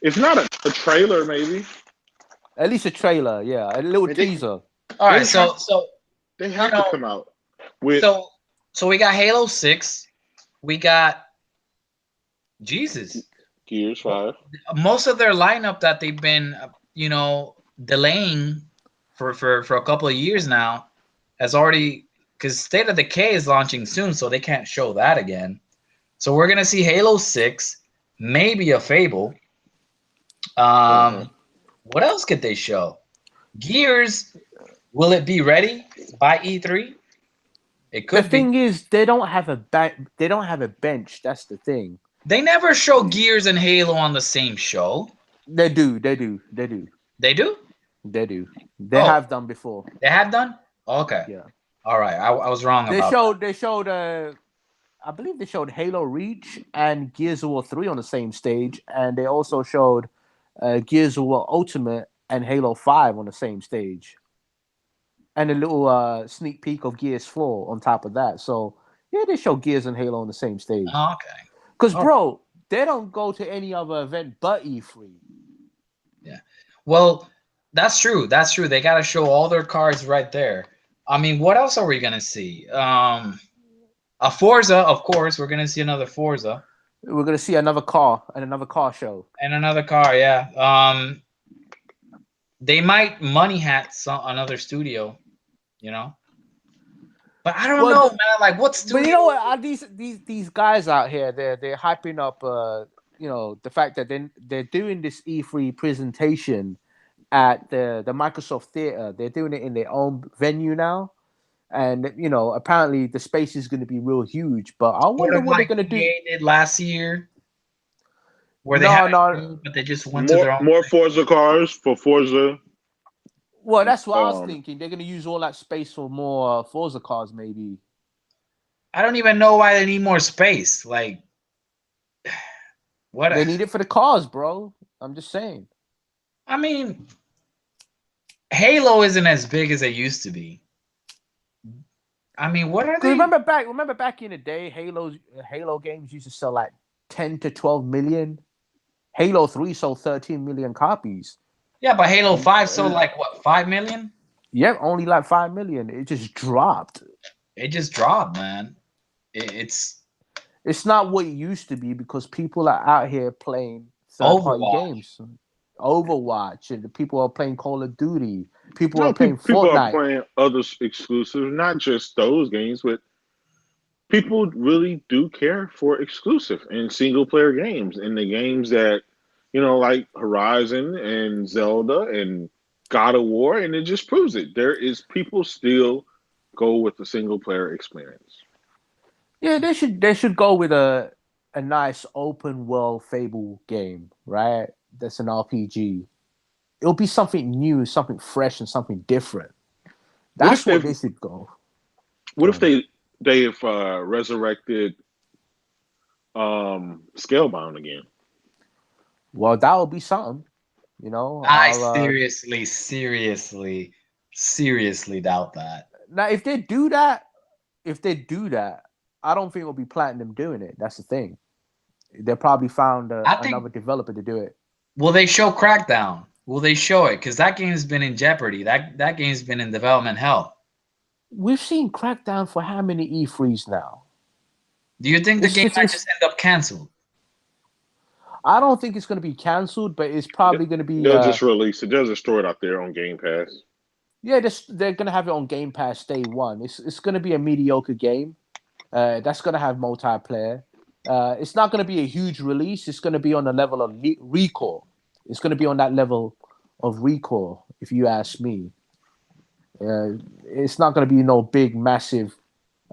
it's not a trailer, maybe. At least a trailer, yeah, a little And teaser. All they right, have so they you have to know, come out with. so so we got Halo 6. We got Jesus. Gears 5. Most of their lineup that they've been, delaying for a couple of years now has already, because State of Decay is launching soon, so they can't show that again. So we're gonna see Halo 6, maybe a Fable. Uh-huh. What else could they show? Gears, will it be ready by E3? It The could be. thing is, they don't have a bench. That's the thing. They never show Gears and Halo on the same show. They do, they do, they do, They do? they do. They Oh, have done before. they have done? Okay. Yeah, All right. I was wrong about that. they showed. I believe they showed Halo Reach and Gears of War 3 on the same stage, and they also showed Gears of War Ultimate and Halo 5 on the same stage, and a little sneak peek of Gears 4 on top of that. So yeah, they show Gears and Halo on the same stage. Oh, okay. Because All right. bro, they don't go to any other event but E3. Yeah. Well, that's true. That's true. They got to show all their cards right there. I mean, what else are we gonna see? A Forza, of course. We're gonna see another Forza We're gonna see another car and another car show. and another car. Yeah. They might money hat another studio, you know. But I don't Well, know, man. Like, what but you studio? know what? These guys out here, they're hyping up, the fact that they're doing this E3 presentation at the Microsoft Theater. They're doing it in their own venue now, and apparently the space is going to be real huge. But I Sort wonder of what they're like going to do. EA did last year, where they No, had a no. show, but they just went to More their own. more Forza cars for Forza. Well, that's what I was Um, thinking. They're going to use all that space for more Forza cars, maybe. I don't even know why they need more space. Like, what? They need it for the cars, bro. I'm just saying. I mean, Halo isn't as big as it used to be. I mean, what are Because they? remember back in the day, Halo games used to sell like 10 to 12 million. Halo 3 sold 13 million copies. Yeah, but Halo 5 sold Uh, like what, 5 million? Yep, only like 5 million. It just dropped. It just dropped, man. It's It's not what it used to be because people are out here playing third party Overwatch. games. Overwatch, and the people are playing Call of Duty. People No, are playing people are Fortnite. playing other exclusives, not just those games, but people really do care for exclusive and single player games, and the games that like Horizon and Zelda and God of War, and it just proves it. There is people still go with the single player experience. Yeah, they should go with a nice open world Fable game, right? That's an RPG. It'll be something new, something fresh, and something different. What if That's they what they should go. what Go if ahead. they've resurrected Scalebound again? Well, that would be something. You know, I I'll seriously doubt that. now if they do that, I don't think it'll be Platinum doing it. That's the thing. They probably found I think another developer to do it. will they show Crackdown? Will they show it? Because that game's been in jeopardy. That game's been in development hell. We've seen Crackdown for how many E3s now? Do you think the It's game just might it's. just end up canceled? I don't think it's going to be canceled, but it's probably going to be. They'll just release it. They'll just throw it out there on Game Pass. Yeah, they're going to have it on Game Pass day one. It's going to be a mediocre game. That's going to have multiplayer. It's not going to be a huge release. It's going to be on the level of Recall. It's going to be on that level of Recall, if you ask me. It's not going to be no big, massive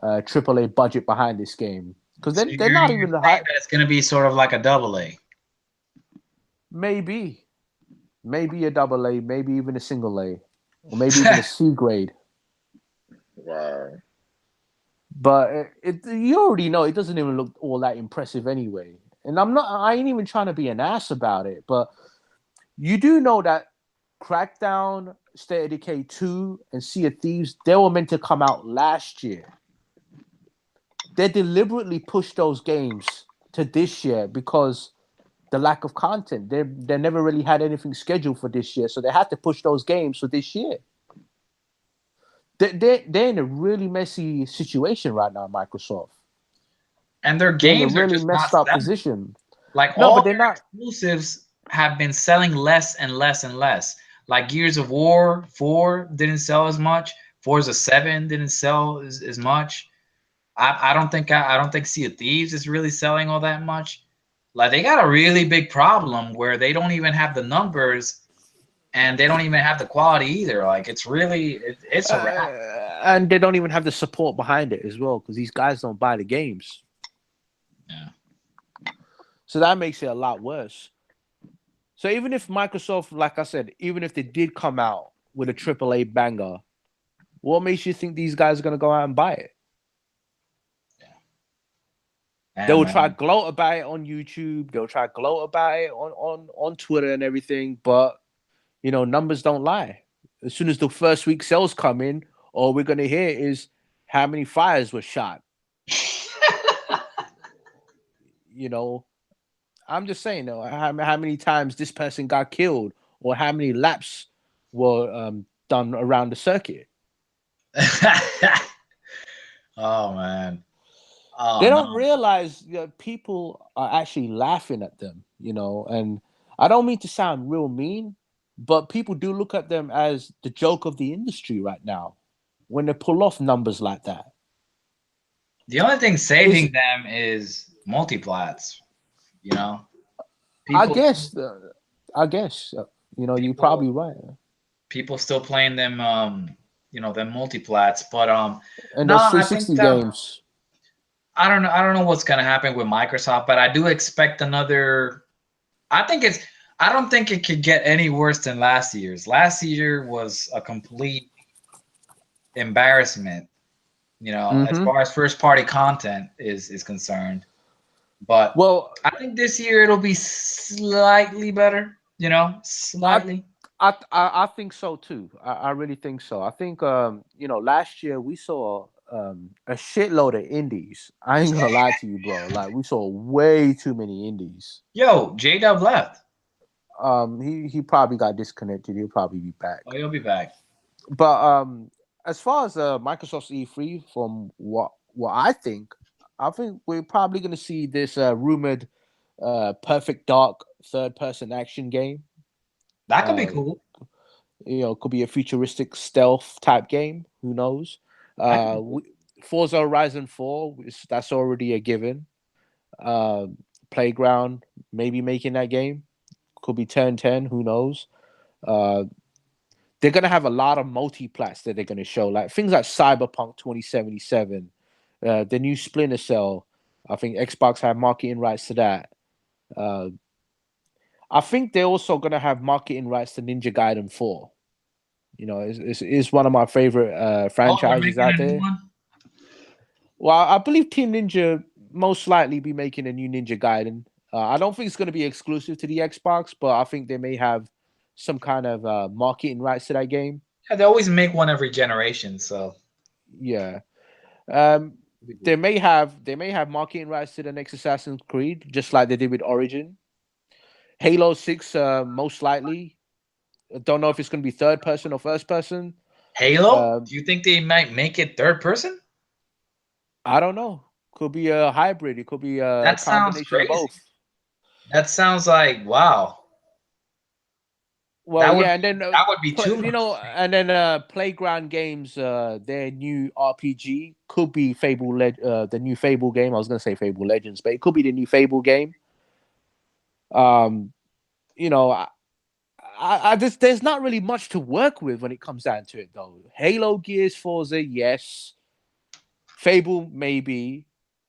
AAA budget behind this game because So they're not you're even the saying high. that it's gonna be sort of like a double A. Maybe a double A, maybe even a single A, or maybe even a C grade. Wow. But you already know it doesn't even look all that impressive anyway. And I ain't even trying to be an ass about it, but you do know that Crackdown, State of Decay 2, and Sea of Thieves, they were meant to come out last year. They deliberately pushed those games to this year because the lack of content. They never really had anything scheduled for this year, so they had to push those games for this year. They're in a really messy situation right now, Microsoft. And their They're in a games are really just not messed up selling. position. Like No, but all they're their not. exclusives have been selling less and less and less. Like Gears of War 4 didn't sell as much. Forza 7 didn't sell as much. I don't think Sea of Thieves is really selling all that much. Like they got a really big problem where they don't even have the numbers and they don't even have the quality either. Like it's a wrap. And they don't even have the support behind it as well because these guys don't buy the games. Yeah. So that makes it a lot worse. So even if Microsoft, like I said, even if they did come out with a AAA banger, what makes you think these guys are going to go out and buy it? They Yeah, will try man. gloat about it on YouTube. They'll try gloat about it on Twitter and everything. But, numbers don't lie. As soon as the first week sales come in, all we're going to hear is how many fires were shot. I'm just saying, though, how many times this person got killed or how many laps were done around the circuit. Oh man. They Oh no. don't realize that people are actually laughing at them, and I don't mean to sound real mean, but people do look at them as the joke of the industry right now when they pull off numbers like that. The only thing It's, saving them is multiplats. You know, I people, guess, you're people, probably right. people still playing them. Them multiplats. But And no, those I think 360 games. I don't know. I don't know what's gonna happen with Microsoft, but I do expect another. I think it's. I don't think it could get any worse than last year's. Last year was a complete embarrassment. as Mm-hmm. far as first party content is concerned. But Well, I think this year it'll be slightly better, I slightly. I think so too. I really think so. I think last year we saw a shitload of indies. I ain't gonna lie to you, bro. Like we saw way too many indies. Yo, J-Dub left. He probably got disconnected. He'll probably be back. Oh, he'll be back. But as far as Microsoft's E3, from what I think we're probably gonna see this rumored Perfect Dark third person action game. That could be Uh, cool. could be a futuristic stealth type game. Who knows? That could be Uh, cool. we, Forza Horizon 4, that's already a given. Uh, Playground maybe making that game. Could be 1010. Who knows? Uh, they're gonna have a lot of multi-plats that they're gonna show, like things like Cyberpunk 2077, the new Splinter Cell. I think Xbox have marketing rights to that. Uh, I think they're also gonna have marketing rights to Ninja Gaiden 4. It's one of my favorite Oh, they're franchises making out a new there. one. Well, I believe Team Ninja most likely be making a new Ninja Gaiden. I don't think it's going to be exclusive to the Xbox, but I think they may have some kind of marketing rights to that game. Yeah, they always make one every generation, so Yeah. Um, it'll be they cool. may have marketing rights to the next Assassin's Creed, just like they did with Origin. Halo 6, most likely. I don't know if it's going to be third person or first person. Halo? Um, Do you think they might make it third person? I don't know. Could be a hybrid. It could be a That sounds combination of crazy. both. That sounds like wow. Well, That would yeah, and be then that would be too much. Playground Games, their new RPG could be the new Fable game. I was gonna say Fable Legends, but it could be the new Fable game. Um, you know, I just there's not really much to work with when it comes down to it, though. Halo, Gears, Forza, yes. Fable, maybe.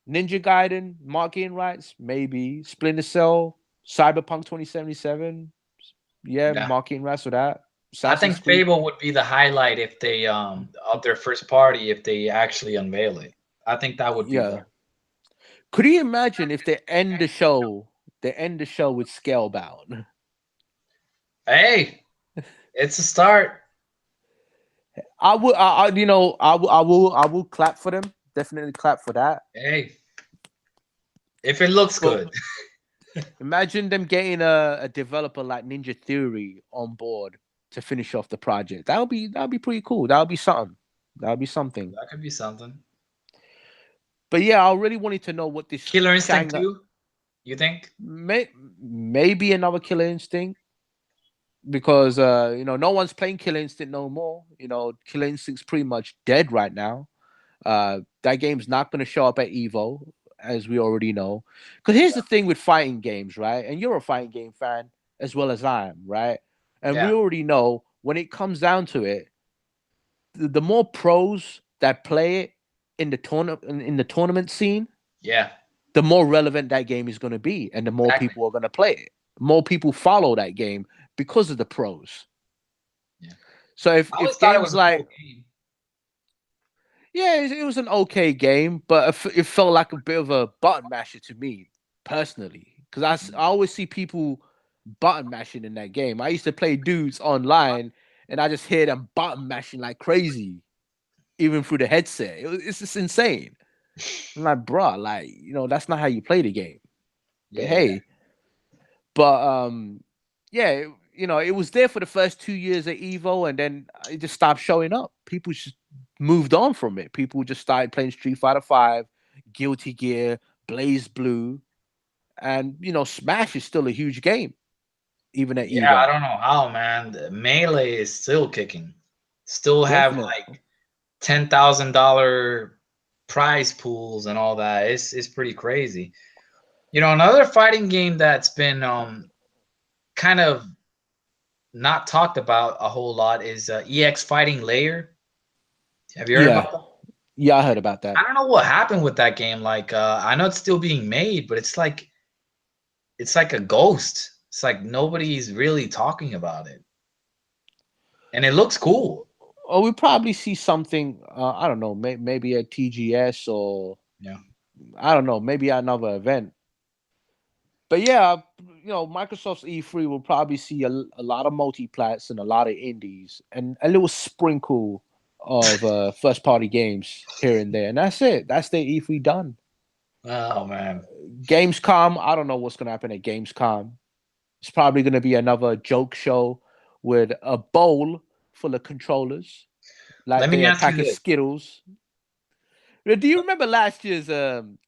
Ninja Gaiden, marketing rights, maybe. Splinter Cell, Cyberpunk 2077, yeah, Yeah. marketing rights for that. I Assassin's think Creed. Fable would be the highlight if they of their first party if they actually unveil it. I think that would be very Yeah. Could you imagine if they end the show with Scalebound? Hey, it's a start. I would, I will clap for them. Definitely clap for that. Hey, if it looks But good. imagine them getting a developer like Ninja Theory on board to finish off the project. That would be pretty cool. That would be something. That would be something. That could be something. But yeah, I really wanted to know what this Killer Instinct Shanghai 2, you think? maybe another Killer Instinct. Because no one's playing Killer Instinct no more. Killer Instinct's pretty much dead right now. That game's not going to show up at Evo, as we already know. Because here's the thing with fighting games, right? And you're a fighting game fan as well as I am, right? And we Yeah. already know when it comes down to it, the more pros that play it in the tournament scene, Yeah. the more relevant that game is going to be, and the more Exactly. people are going to play it. More people follow that game because of the pros. Yeah. So if I always if thought it games was a cool like game. yeah, it was an okay game, but it felt like a bit of a button masher to me personally, because I always see people button mashing in that game. I used to play dudes online, and I just hear them button mashing like crazy, even through the headset. It's just insane. I'm like, bruh, like that's not how you play the game. But Yeah, yeah. hey, but yeah, it was there for the first 2 years of Evo, and then it just stopped showing up. People just moved on from it. People just started playing Street Fighter Five, Guilty Gear, Blaze Blue, and Smash is still a huge game, even at Yeah, I Evo. don't know how, man. The Melee is still kicking. Still have Definitely, like $10,000 prize pools and all that. It's pretty crazy. Another fighting game that's been kind of not talked about a whole lot is EX Fighting Layer. Have you heard yeah, about that? yeah. I heard about I that. don't know what happened with that game. Like, I know it's still being made, but it's like a ghost. It's like nobody's really talking about it, and it looks cool. or we probably see something. I don't know, maybe at TGS or Yeah. I don't know, maybe another event. But yeah, Microsoft's E3 will probably see a lot of multiplats and a lot of indies and a little sprinkle of first party games here and there, and that's it. That's their E3 done. Oh man. Gamescom, I don't know what's gonna happen at Gamescom. It's probably gonna be another joke show with a bowl full of controllers, Let like me they a ask you pack of this. Skittles. Do you remember last year's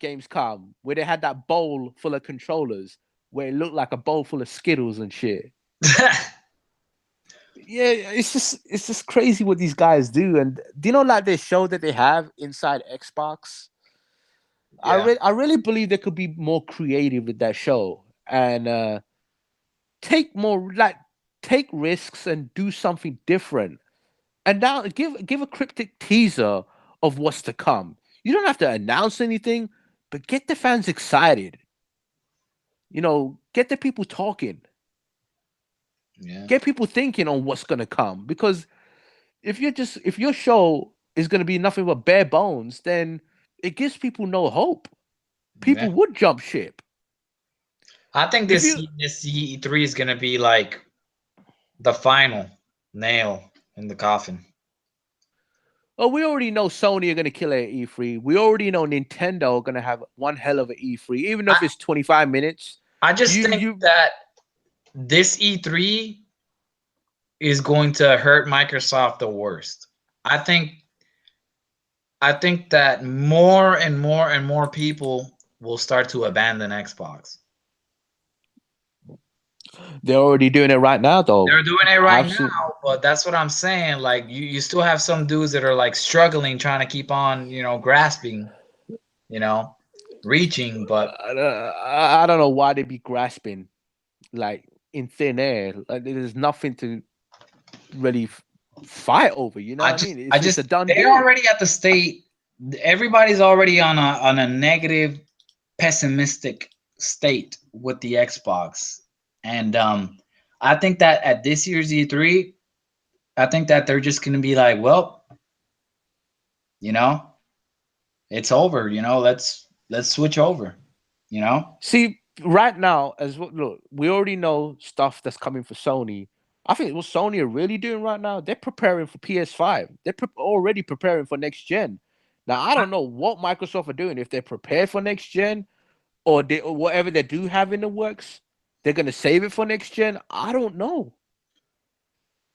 Gamescom where they had that bowl full of controllers where it looked like a bowl full of Skittles and shit? Yeah, it's just crazy what these guys do. And do you know like this show that they have inside Xbox? Yeah. I really believe they could be more creative with that show and take more like take risks and do something different. And now give a cryptic teaser of what's to come. You don't have to announce anything, but get the fans excited. Get the people talking. Yeah. Get people thinking on what's gonna come. Because if your show is gonna be nothing but bare bones, then it gives people no hope. Yeah. People would jump ship. I think If you this E3 is gonna be like the final nail in the coffin. Oh, we already know Sony are gonna kill it at E3. We already know Nintendo are gonna have one hell of an E3, even I, if it's 25 minutes. I just You think you that this E3 is going to hurt Microsoft the worst. I think I think that more and more and more people will start to abandon Xbox. They're already doing it right now, though. They're doing it right I've seen. now, but that's what I'm saying. Like you still have some dudes that are like struggling, trying to keep on, grasping, you know, reaching. But I don't know why they be grasping like in thin air. Like there's nothing to really fight over. You know what I mean? I It's just a done they're deal. already at the state. Everybody's already on a negative, pessimistic state with the Xbox, and I think that at this year's E3, I think that they're just going to be like, well, you know, it's over. Let's switch over. You know, See, right now, look, we already know stuff that's coming for Sony. I think what Sony are really doing right now, they're preparing for PS5. They're already preparing for next gen. Now, I don't know what Microsoft are doing if they're prepared for next gen or whatever they do have in the works. They're gonna save it for next gen. I don't know.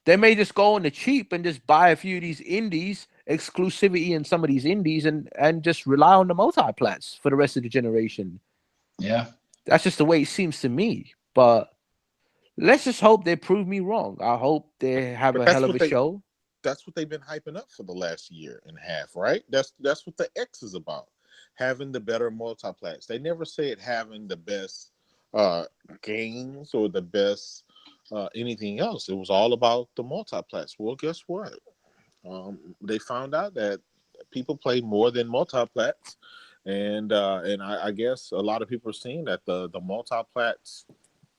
They may just go on the cheap and just buy a few of these indies, exclusivity in some of these indies, and just rely on the multi-plats for the rest of the generation. yeah. That's just the way it seems to me. But let's just hope they prove me wrong. I hope they have But a hell of a show. that's what they've been hyping up for the last year and a half, right? That's what the X is about. Having the better multiplats. They never said having the best uh games or the best anything else. It was all about the multiplats. Well, guess what? They found out that people play more than multiplats, and I guess a lot of people are seeing that the multiplats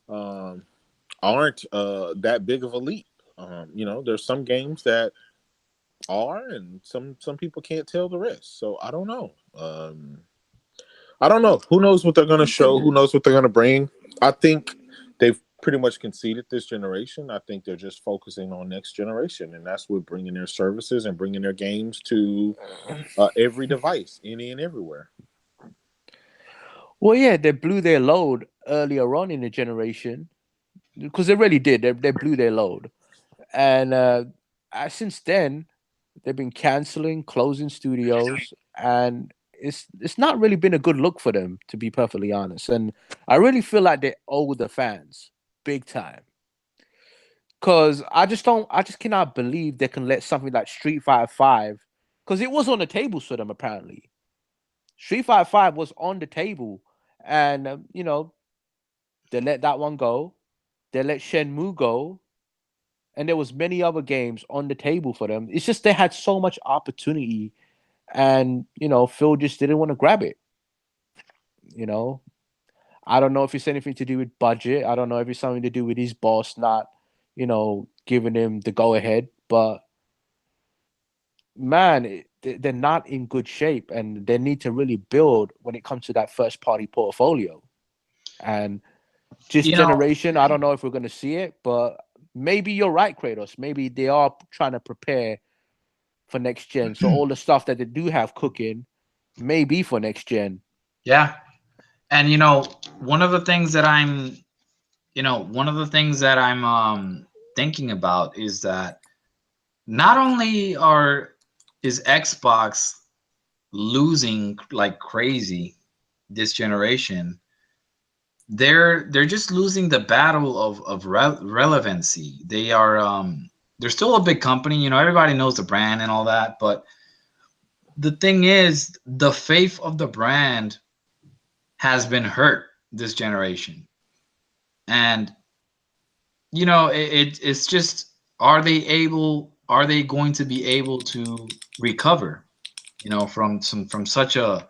um, aren't that big of a leap. There's some games that are, and some people can't tell the rest. So I don't know. I don't know. Who knows what they're going to show? Who knows what they're going to bring? I think they've pretty much conceded this generation. I think they're just focusing on next generation, and that's with bringing their services and bringing their games to every device, any and everywhere. Well, yeah, they blew their load earlier on in the generation because they really did. They blew their load, and since then they've been canceling, closing studios, and it's not really been a good look for them, to be perfectly honest. And I really feel like they owe the fans big time. Cause I just cannot believe they can let something like Street Fighter Five, because it was on the tables for them apparently. Street Fighter Five was on the table, and they let that one go. They let Shenmue go, and there was many other games on the table for them. It's just they had so much opportunity, and Phil just didn't want to grab it. You know, I don't know if it's anything to do with budget. I don't know if it's something to do with his boss not, giving him the go ahead. But man, they're not in good shape, and they need to really build when it comes to that first party portfolio. And this You know, generation, I don't know if we're going to see it, but maybe you're right, Kratos. Maybe they are trying to prepare for next gen. So all the stuff that they do have cooking may be for next gen. yeah. And one of the things that I'm thinking about is that not only is Xbox losing like crazy this generation, they're just losing the battle of relevancy. They're still a big company, everybody knows the brand and all that, but the thing is, the faith of the brand has been hurt this generation. And it's just, are they going to be able to recover, from such a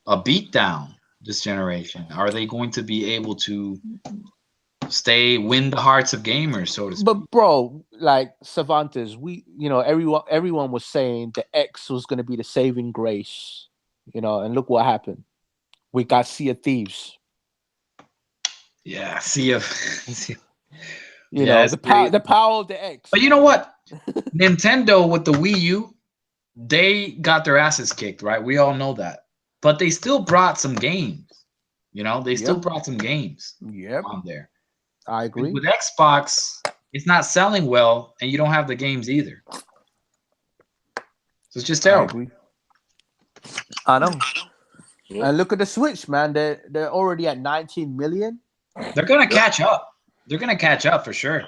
beatdown this generation? Are they going to be able to win the hearts of gamers, so to speak? But bro, like Cervantes, everyone was saying the X was going to be the saving grace, and look what happened. We got Sea of Thieves. Yeah, see if The power of the X. But you know what? Nintendo with the Wii U, they got their asses kicked, right? We all know that. But they still brought some games. They still brought some games Yep, on there. I agree. With Xbox, it's not selling well, and you don't have the games either. So it's just I terrible. agree. I know. And look at the Switch, man. They're already at 19 million. They're gonna catch up. They're gonna catch up for sure.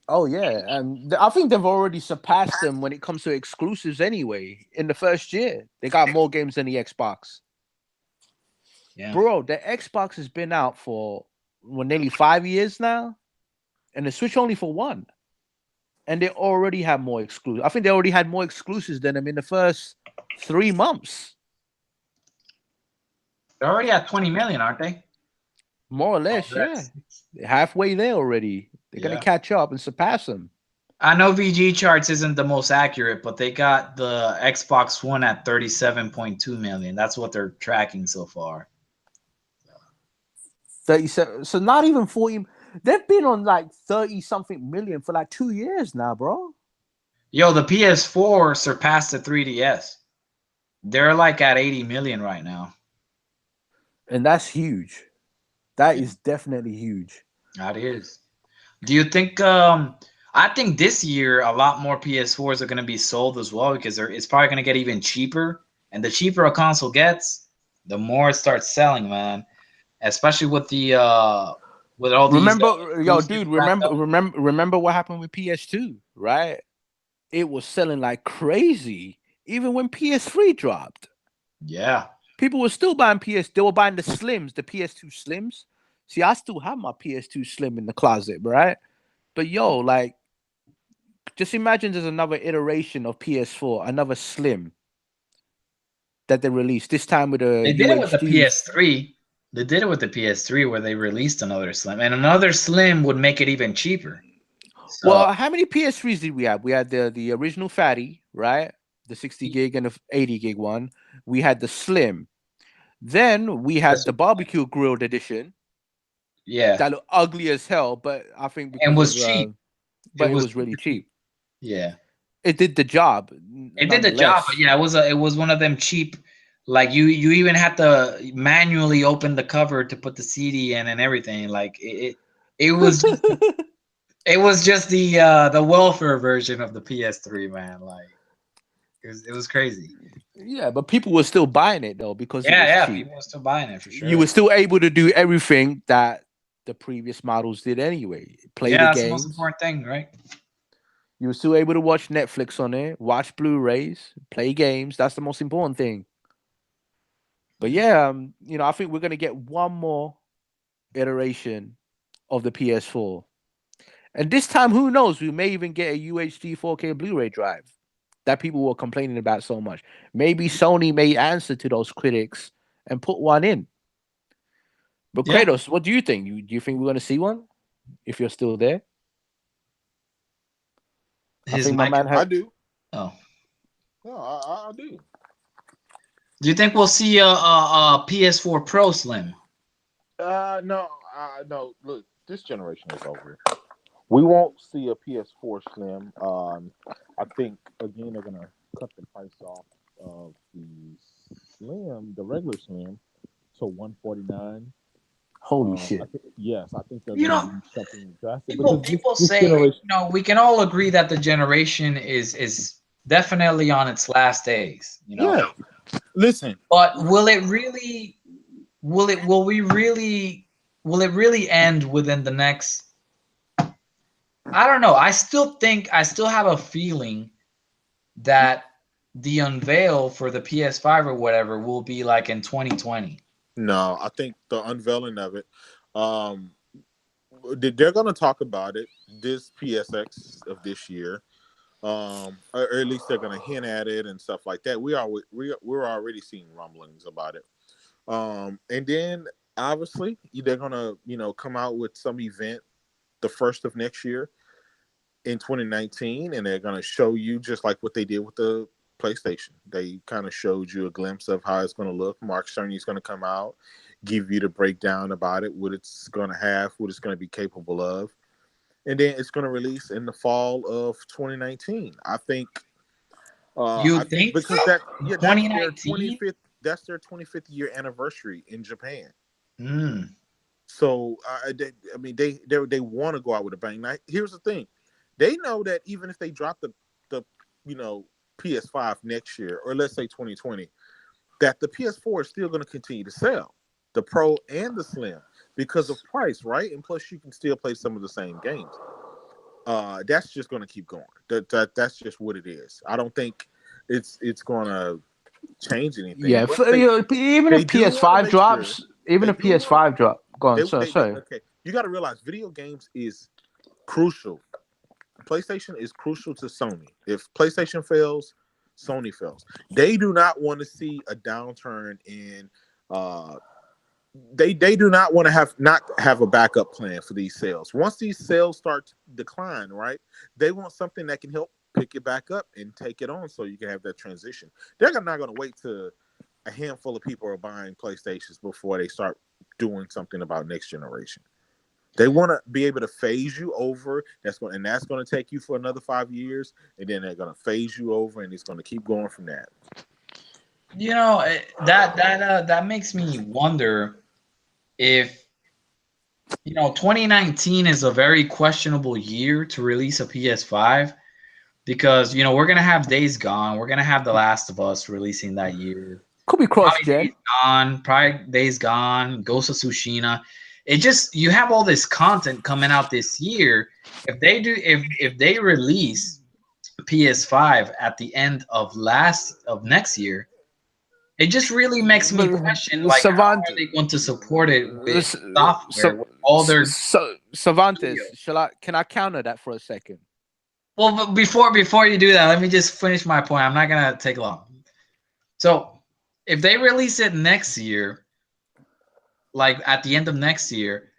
Oh yeah, and I think they've already surpassed them when it comes to exclusives. Anyway, in the first year, they got more games than the Xbox. Yeah. Bro, the Xbox has been out for nearly 5 years now, and the Switch only for one. And they already have more exclusives. I think they already had more exclusives than them in the first 3 months. They're already at 20 million, aren't they? More or less, yeah. They're halfway there already. They're gonna catch up and surpass them. I know VG charts isn't the most accurate, but they got the Xbox One at 37.2 million. That's what they're tracking so far. 37. So not even 40. They've been on like 30 something million for like 2 years now, bro. Yo, the PS4 surpassed the 3DS. They're like at 80 million right now. And that's huge. That is definitely huge. That is. Do you think I think this year a lot more PS4s are going to be sold as well, because it's probably going to get even cheaper, and the cheaper a console gets, the more it starts selling, man. Especially with the with all these remember what happened with PS2, right? It was selling like crazy even when PS3 dropped. Yeah. People were still buying they were buying the Slims, the PS2 Slims. See, I still have my PS2 Slim in the closet, right? But yo, like, just imagine there's another iteration of PS4, another Slim that they released. This time with a They did it with the PS3. They did it with the PS3 where they released another Slim, and another Slim would make it even cheaper. So, well, how many PS3s did we have? We had the original fatty, right? The 60 gig and the 80 gig one. We had the Slim. Then we had the barbecue grilled edition. Yeah. That looked ugly as hell, but I think because it was cheap. But it was really cheap. Yeah. It did the job. It did the job, but yeah, it was one of them cheap. Like you even had to manually open the cover to put the CD in and everything. Like it was it was just the welfare version of the PS3, man. Like it was crazy. Yeah, but people were still buying it though because it was cheap. People were still buying it for sure. You were still able to do everything that the previous models did anyway. Play the games. That's the most important thing, right? You were still able to watch Netflix on it, watch Blu-rays, play games. That's the most important thing. But yeah, I think we're gonna get one more iteration of the PS4, and this time, who knows? We may even get a UHD 4K Blu-ray drive that people were complaining about so much. Maybe Sony may answer to those critics and put one in. But Kratos, what do you think? Do you think we're gonna see one? If you're still there, I do. Oh, No, I do. Do you think we'll see a PS4 Pro Slim? No, no. Look, this generation is over. We won't see a PS4 Slim. I think again they're gonna cut the price off of the Slim, the regular Slim, to 149. Holy shit. Yes, I think they're You gonna know, do something drastic people because people this say, generation. we can all agree that the generation is definitely on its last days. Yeah, listen. But will it really? Will it really end within the next? I don't know. I still have a feeling that the unveil for the PS5 or whatever will be like in 2020. No, I think the unveiling of it. Um, they're gonna talk about it this PSX of this year. Or at least they're gonna hint at it and stuff like that. We're already seeing rumblings about it. And then obviously they're gonna come out with some event the first of next year in 2019, and they're gonna show you just like what they did with the PlayStation. They kind of showed you a glimpse of how it's gonna look. Mark Cerny's gonna come out, give you the breakdown about it, what it's gonna have, what it's gonna be capable of, and then it's gonna release in the fall of 2019. You I think think so? because that's their 2019? 25th year anniversary in Japan. Mm. So I mean, they want to go out with a bang. Now, here's the thing: they know that even if they drop the you know PS5 next year, or let's say 2020, that the PS4 is still going to continue to sell, the Pro and the Slim, because of price, right? And plus, you can still play some of the same games. That's just going to keep going. That's just what it is. I don't think it's going to change anything. Yeah, But they even they if do want to PS5 make sure. drops, even They if do want PS5 drop, go on, they sorry. okay. You got to realize video games is crucial. PlayStation is crucial to Sony. If PlayStation fails, Sony fails. They do not want to see a downturn in. Uh, they do not want to not have a backup plan for these sales. Once these sales start to decline, right? They want something that can help pick it back up and take it on, so you can have that transition. They're not going to wait to a handful of people are buying PlayStations before they start doing something about next generation. They want to be able to phase you over. That's going to take you for another 5 years, and then they're going to phase you over, and it's going to keep going from that. That makes me wonder if 2019 is a very questionable year to release a PS5 because we're gonna have Days Gone, we're gonna have The Last of Us releasing that year. Could be cross Probably Days gen. Gone, probably Days Gone, Ghost of Tsushima. It just you have all this content coming out this year. If they release PS5 at the end of next year, it just really makes me question like how Savant, are they going to support it with software with all their Savantes, studios. can I counter that for a second? Well, but before you do that, let me just finish my point. I'm not gonna take long. So if they release it next year, like at the end of next year,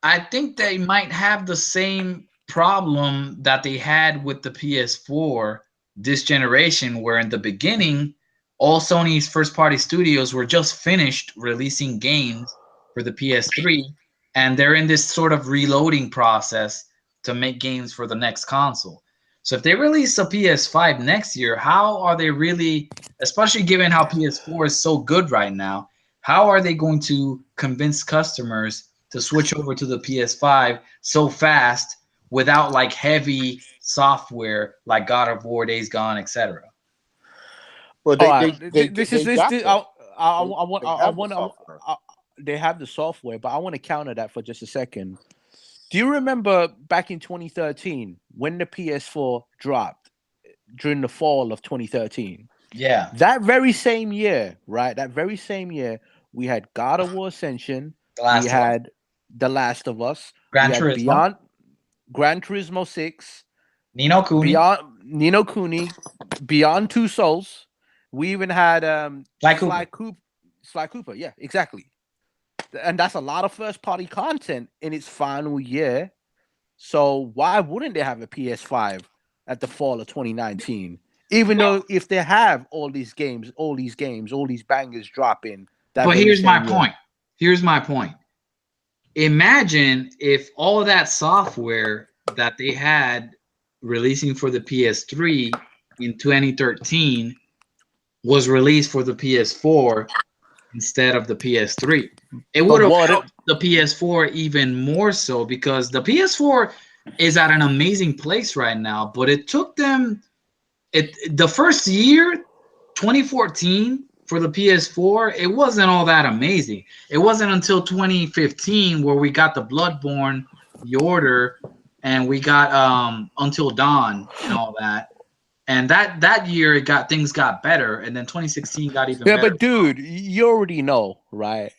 I think they might have the same problem that they had with the PS4 this generation, where in the beginning, all Sony's first party studios were just finished releasing games for the PS3, and they're in this sort of reloading process to make games for the next console. So if they release a PS5 next year, how are they really, especially given how PS4 is so good right now, how are they going to convince customers to switch over to the PS5 so fast without like heavy software like God of War, Days Gone, etc.? Well, All right, they got that. They I have the want software. they have the software, but I want to counter that for just a second. Do you remember back in 2013 when the PS4 dropped during the fall of 2013? Yeah, That very same year, right? That very same year, we had God of War Ascension, The we Last of Us, had The Last of Us, we Gran had Turismo, Beyond Gran Turismo 6, Nino Kuni, Beyond Nino Cooney, Beyond Two Souls. We even had Sly Cooper. Sly Cooper. Yeah, exactly. And that's a lot of first party content in its final year. So why wouldn't they have a PS5 at the fall of 2019? Even Well, though if they have all these games, all these bangers dropping that but very here's my same year. point. Here's my point. Imagine if all of that software that they had releasing for the PS3 in 2013 was released for the PS4 instead of the PS3. It would But have what? helped the PS4 even more so because the PS4 is at an amazing place right now, but it took them the first year, 2014 for the PS4, it wasn't all that amazing. It wasn't until 2015 where we got the Bloodborne, the Order, and we got Until Dawn and all that. And that year it got things got better, and then 2016 got even Yeah, better. but dude, you already know, right?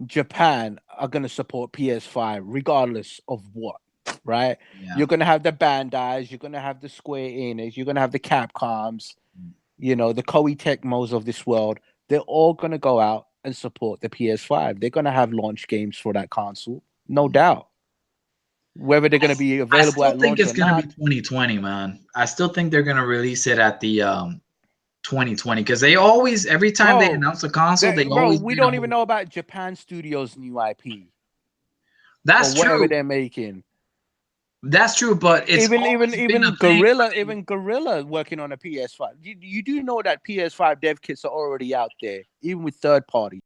Japan are gonna support PS5 regardless of what, right? Yeah. You're gonna have the Bandai's, you're gonna have the Square Enix, you're gonna have the Capcoms, you know, the Koei Tecmos of this world. They're all gonna go out and support the PS5. They're gonna have launch games for that console, no doubt. Whether they're gonna be I available still at think launch it's or gonna be not. 2020, man. I still think they're gonna release it at the 2020 because they always every time they Bro, announce a console, they bro, always we did a don't even whole. know about Japan Studios' new IP or That's whatever true. they're making. That's true, but it's always been a thing. Even Gorilla working on a PS5. You do know that PS5 dev kits are already out there, even with third parties.